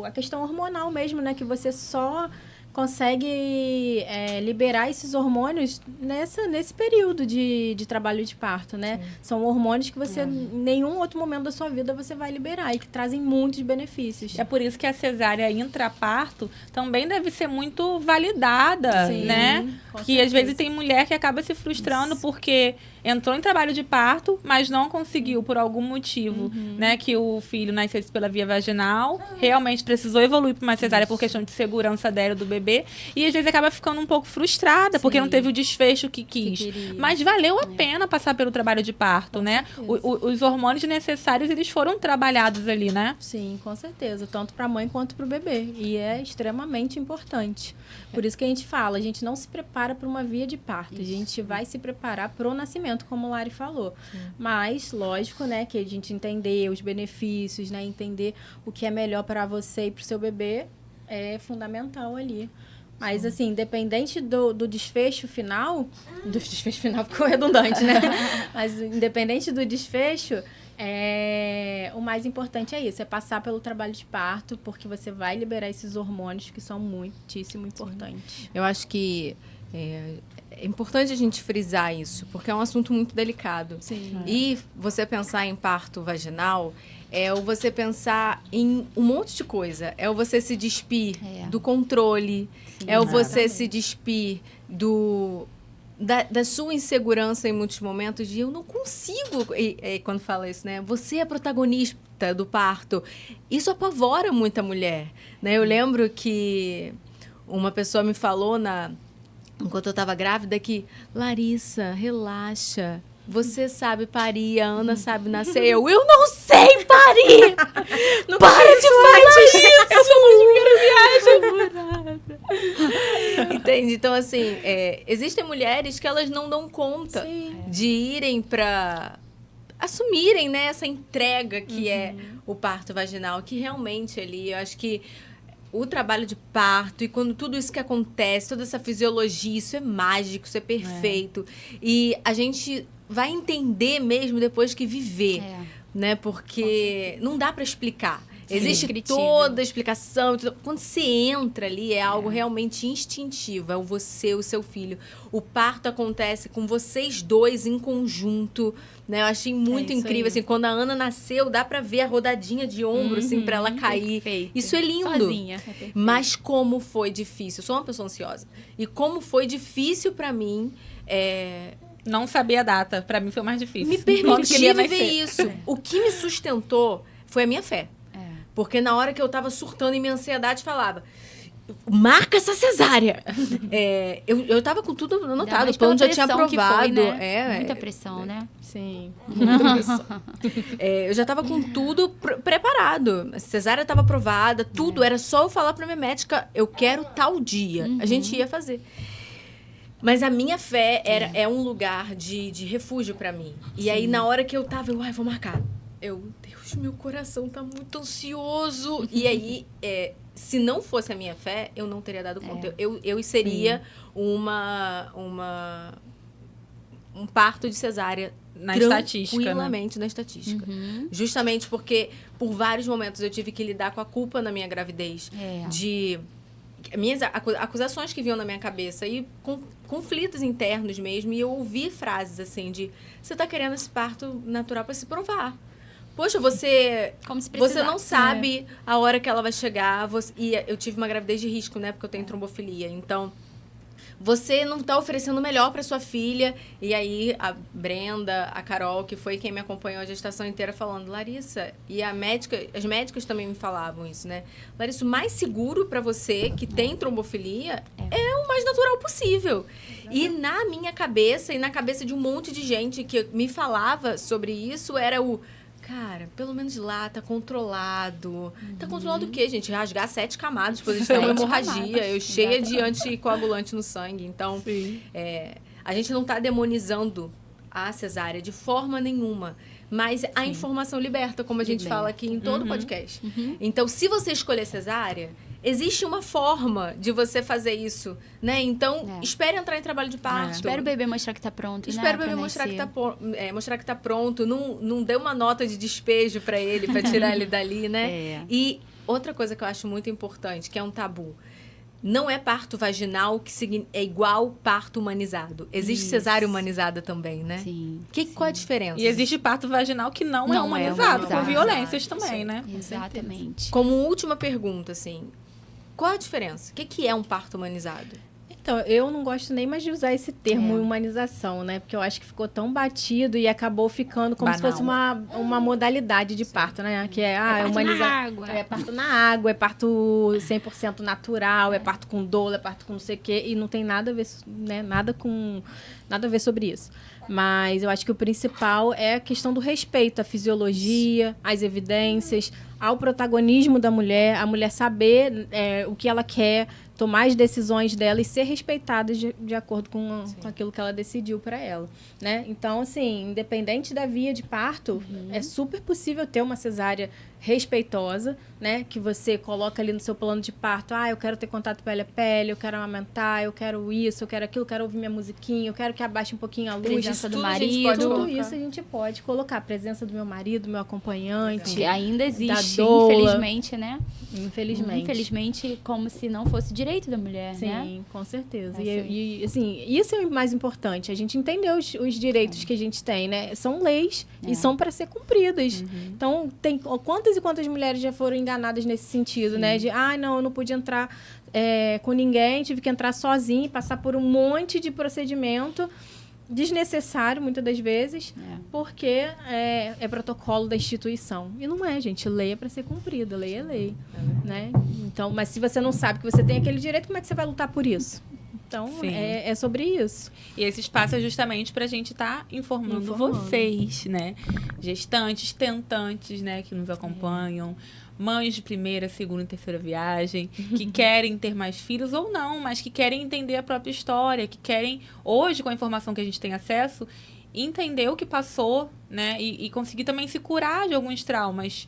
a questão hormonal mesmo, né? Que você só consegue liberar esses hormônios nesse período de trabalho de parto, né? Sim. São hormônios que você, em nenhum outro momento da sua vida, você vai liberar e que trazem muitos benefícios. É por isso que a cesárea intraparto também deve ser muito validada, Sim, né? Que às vezes tem mulher que acaba se frustrando porque entrou em trabalho de parto, mas não conseguiu por algum motivo, né? Que o filho nascesse pela via vaginal, realmente precisou evoluir para uma cesárea por questão de segurança dela do bebê, e às vezes acaba ficando um pouco frustrada, porque não teve o desfecho que quis. Mas valeu a pena passar pelo trabalho de parto, né? Os hormônios necessários, eles foram trabalhados ali, né? Sim, com certeza. Tanto para a mãe quanto para o bebê. E é extremamente importante. Por isso que a gente fala, a gente não se prepara para uma via de parto. A gente vai se preparar para o nascimento, como a Lari falou. Sim. Mas, lógico, né, que a gente entender os benefícios, né, entender o que é melhor para você e para o seu bebê é fundamental ali. Mas, assim, independente do desfecho final... Do desfecho final ficou redundante, né? Mas, independente do desfecho, o mais importante é isso. É passar pelo trabalho de parto, porque você vai liberar esses hormônios que são muitíssimo importantes. Eu acho que é importante a gente frisar isso, porque é um assunto muito delicado. Sim. E você pensar em parto vaginal... é o você pensar em um monte de coisa. É o você se despir do controle. Sim, é o você se despir da sua insegurança em muitos momentos. De eu não consigo... quando fala isso, né? Você é a protagonista do parto. Isso apavora muita mulher. Né? Eu lembro que uma pessoa me falou, enquanto eu estava grávida, que... Larissa, relaxa. Você sabe parir, a Ana sabe nascer. Eu não sei parir! Não para de falar isso! Eu sou muito viagem. Entende? Então, assim, existem mulheres que elas não dão conta de irem para assumirem, né, essa entrega que é o parto vaginal, que realmente ali, eu acho que o trabalho de parto e quando tudo isso que acontece, toda essa fisiologia, isso é mágico, isso é perfeito. E a gente vai entender mesmo depois que viver, né? Porque não dá para explicar. Existe toda a explicação. Quando você entra ali, é algo realmente instintivo. É você, o seu filho. O parto acontece com vocês dois em conjunto, né? Eu achei muito incrível. Assim, quando a Ana nasceu, dá pra ver a rodadinha de ombro, assim, pra ela cair. Perfeito. Isso é lindo. Sozinha. Mas como foi difícil. Eu sou uma pessoa ansiosa. E como foi difícil pra mim... Não sabia a data. Pra mim foi mais difícil. Me permitir viver isso. O que me sustentou foi a minha fé. Porque na hora que eu tava surtando em minha ansiedade, falava... Marca essa cesárea! Eu tava com tudo anotado. O plano já tinha aprovado. Foi, né? Muita pressão, né? Sim. Eu já tava com tudo preparado. A cesárea tava aprovada, tudo. Era só eu falar pra minha médica, eu quero tal dia. A gente ia fazer. Mas a minha fé é um lugar de refúgio pra mim. E aí, na hora que eu tava, vou marcar. Deus, meu coração tá muito ansioso. E aí, se não fosse a minha fé, eu não teria dado conta. Eu seria um parto de cesárea na estatística, tranquilamente, né? Na estatística. Justamente porque, por vários momentos, eu tive que lidar com a culpa na minha gravidez. De... minhas acusações que vinham na minha cabeça e conflitos internos mesmo. E eu ouvi frases assim de... Você tá querendo esse parto natural para se provar. Poxa, você não sabe a hora que ela vai chegar. E eu tive uma gravidez de risco, né? Porque eu tenho trombofilia. Então, você não tá oferecendo o melhor para sua filha. E aí, a Brenda, a Carol, que foi quem me acompanhou a gestação inteira, falando, Larissa... E as médicas também me falavam isso, né? Larissa, o mais seguro para você, que tem trombofilia, é o mais natural possível. E na minha cabeça, e na cabeça de um monte de gente que me falava sobre isso, era o... Cara, pelo menos lá tá controlado. Tá controlado o quê, gente? Rasgar 7 camadas, depois de ter uma hemorragia. Eu cheia de anticoagulante no sangue. Então, a gente não tá demonizando a cesárea de forma nenhuma. Mas a informação liberta, como a gente fala aqui em todo podcast. Então, se você escolher cesárea... Existe uma forma de você fazer isso, né? Então, espere entrar em trabalho de parto. Espera o bebê mostrar que tá pronto, Espera o bebê mostrar que tá pronto. Não dê uma nota de despejo para ele, para tirar ele dali, né? E outra coisa que eu acho muito importante, que é um tabu. Não é parto vaginal que é igual parto humanizado. Existe cesárea humanizada também, né? Sim. Qual a diferença? E existe parto vaginal que não é humanizado, com violências também, né? Exatamente. Como última pergunta, assim... Qual a diferença? O que é um parto humanizado? Então, eu não gosto nem mais de usar esse termo humanização, né? Porque eu acho que ficou tão batido e acabou ficando como se fosse uma modalidade de parto, né? Que humanizar. Na água. É parto na água, é parto 100% natural, é parto com dolo, é parto com não sei o quê. E não tem nada a ver, né? Nada a ver sobre isso. Mas eu acho que o principal é a questão do respeito à fisiologia, às evidências, ao protagonismo da mulher, a mulher saber o que ela quer, tomar as decisões dela e ser respeitada de acordo com aquilo que ela decidiu para ela, né? Então, assim, independente da via de parto, é super possível ter uma cesárea respeitosa, né? Que você coloca ali no seu plano de parto, eu quero ter contato pele a pele, eu quero amamentar, eu quero isso, eu quero aquilo, eu quero ouvir minha musiquinha, eu quero que abaixe um pouquinho a luz. Presença do marido. Tudo isso a gente pode colocar. A presença do meu marido, do meu acompanhante. Que ainda existe, doula. Infelizmente, né? Infelizmente, como se não fosse direito da mulher, né? Sim, com certeza. E, assim, isso é o mais importante. A gente entender os direitos que a gente tem, né? São leis e são para ser cumpridas. Então, tem quantas e quantas mulheres já foram enganadas nesse sentido, né? De, não, eu não pude entrar com ninguém, tive que entrar sozinha e passar por um monte de procedimento desnecessário, muitas das vezes, porque é protocolo da instituição. E não é, gente. Lei é para ser cumprida. Lei é lei. Né? Então, mas se você não sabe que você tem aquele direito, como é que você vai lutar por isso? Então, é sobre isso. E esse espaço é justamente para a gente estar informando vocês, né? Gestantes, tentantes, né? Que nos acompanham. mães de primeira, segunda e terceira viagem, que querem ter mais filhos ou não, mas que querem entender a própria história, que querem, hoje, com a informação que a gente tem acesso, entender o que passou, né? E conseguir também se curar de alguns traumas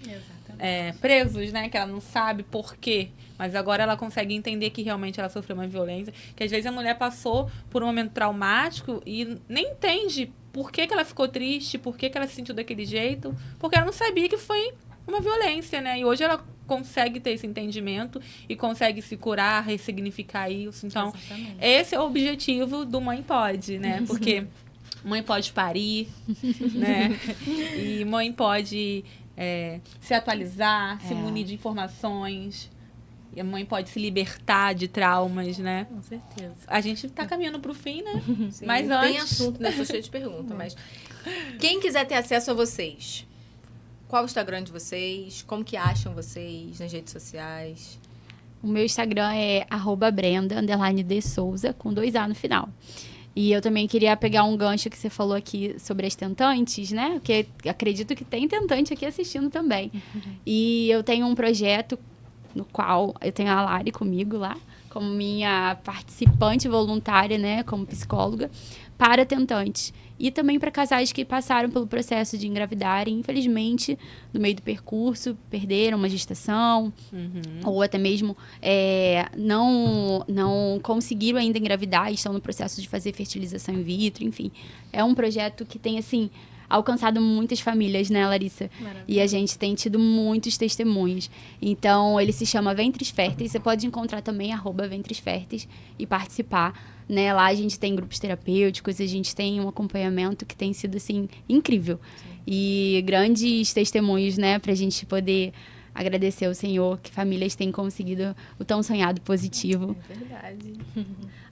presos, né? Que ela não sabe por quê. Mas agora ela consegue entender que realmente ela sofreu uma violência. Que às vezes a mulher passou por um momento traumático e nem entende por que ela ficou triste, por que ela se sentiu daquele jeito. Porque ela não sabia que foi uma violência, né? E hoje ela consegue ter esse entendimento e consegue se curar, ressignificar isso. Então, esse é o objetivo do Mãe Pode, né? Porque mãe pode parir, né? E mãe pode se atualizar, se munir de informações. E a mãe pode se libertar de traumas, né? Com certeza. A gente tá caminhando pro fim, né? Sim, Mas tem antes... assunto, né? Tô cheia de perguntas, mas... Quem quiser ter acesso a vocês, qual o Instagram de vocês? Como que acham vocês nas redes sociais? O meu Instagram é @Brenda_de_Souza, com 2A no final. E eu também queria pegar um gancho que você falou aqui sobre as tentantes, né? Porque acredito que tem tentante aqui assistindo também. E eu tenho um projeto no qual eu tenho a Lari comigo lá, como minha participante voluntária, né? Como psicóloga, para tentantes. E também para casais que passaram pelo processo de engravidar e, infelizmente, no meio do percurso, perderam uma gestação, ou até mesmo não conseguiram ainda engravidar e estão no processo de fazer fertilização in vitro, enfim. É um projeto que tem, assim, alcançado muitas famílias, né, Larissa? E a gente tem tido muitos testemunhos. Então, ele se chama Ventres Férteis. Você pode encontrar também @Ventres Férteis e participar. Né? Lá a gente tem grupos terapêuticos, a gente tem um acompanhamento que tem sido, assim, incrível. Sim. E grandes testemunhos, né? Pra gente poder agradecer ao Senhor que famílias têm conseguido o tão sonhado positivo. É verdade.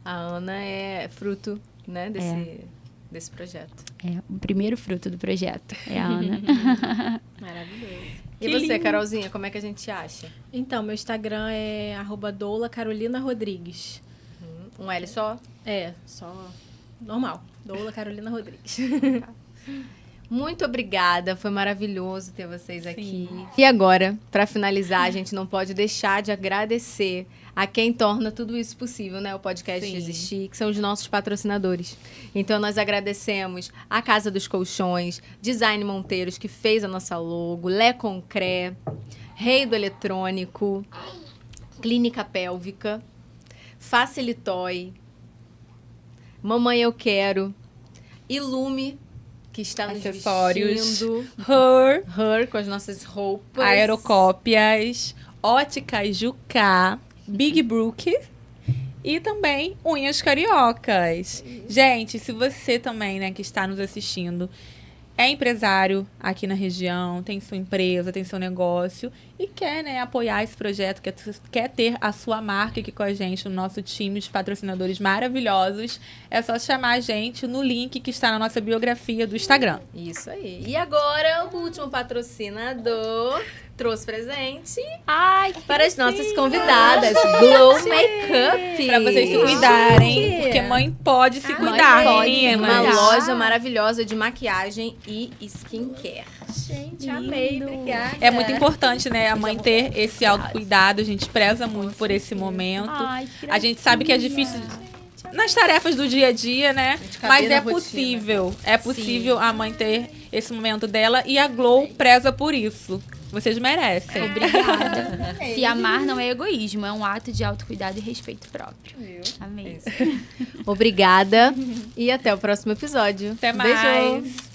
A Ana é fruto, né, desse projeto. É, o primeiro fruto do projeto é a Ana. Maravilhoso. E você, Carolzinha, como é que a gente acha? Então, meu Instagram é @Doula Carolina Rodrigues. Um L só? Só normal. Doula Carolina Rodrigues. Muito obrigada, foi maravilhoso ter vocês aqui. E agora, para finalizar, a gente não pode deixar de agradecer a quem torna tudo isso possível, né? O podcast existir, que são os nossos patrocinadores. Então, nós agradecemos a Casa dos Colchões, Design Monteiros, que fez a nossa logo, Lé Concré, Rei do Eletrônico, Clínica Pélvica, Facilitói, Mamãe Eu Quero, Ilume, que está nos vestindo, Her, com as nossas roupas, Aerocópias, Óticas Jucá, Big Brook e também Unhas Cariocas. Gente, se você também, né, que está nos assistindo, é empresário aqui na região, tem sua empresa, tem seu negócio e quer, né, apoiar esse projeto, quer ter a sua marca aqui com a gente, no nosso time de patrocinadores maravilhosos, é só chamar a gente no link que está na nossa biografia do Instagram. Isso aí. E agora, o último patrocinador trouxe presente para as nossas convidadas. Glow Makeup. Para vocês se cuidarem, porque mãe pode se cuidar, meninas. Uma loja maravilhosa de maquiagem e skincare. Gente, amei, obrigada. É muito importante, né, a mãe ter esse autocuidado, a gente preza muito por esse momento. A gente sabe que é difícil nas tarefas do dia a dia, né? Mas é possível. É possível a mãe ter esse momento dela e a Glow preza por isso. Vocês merecem. Obrigada. Se amar não é egoísmo, é um ato de autocuidado e respeito próprio. Amém. Obrigada e até o próximo episódio. Até mais. Beijo.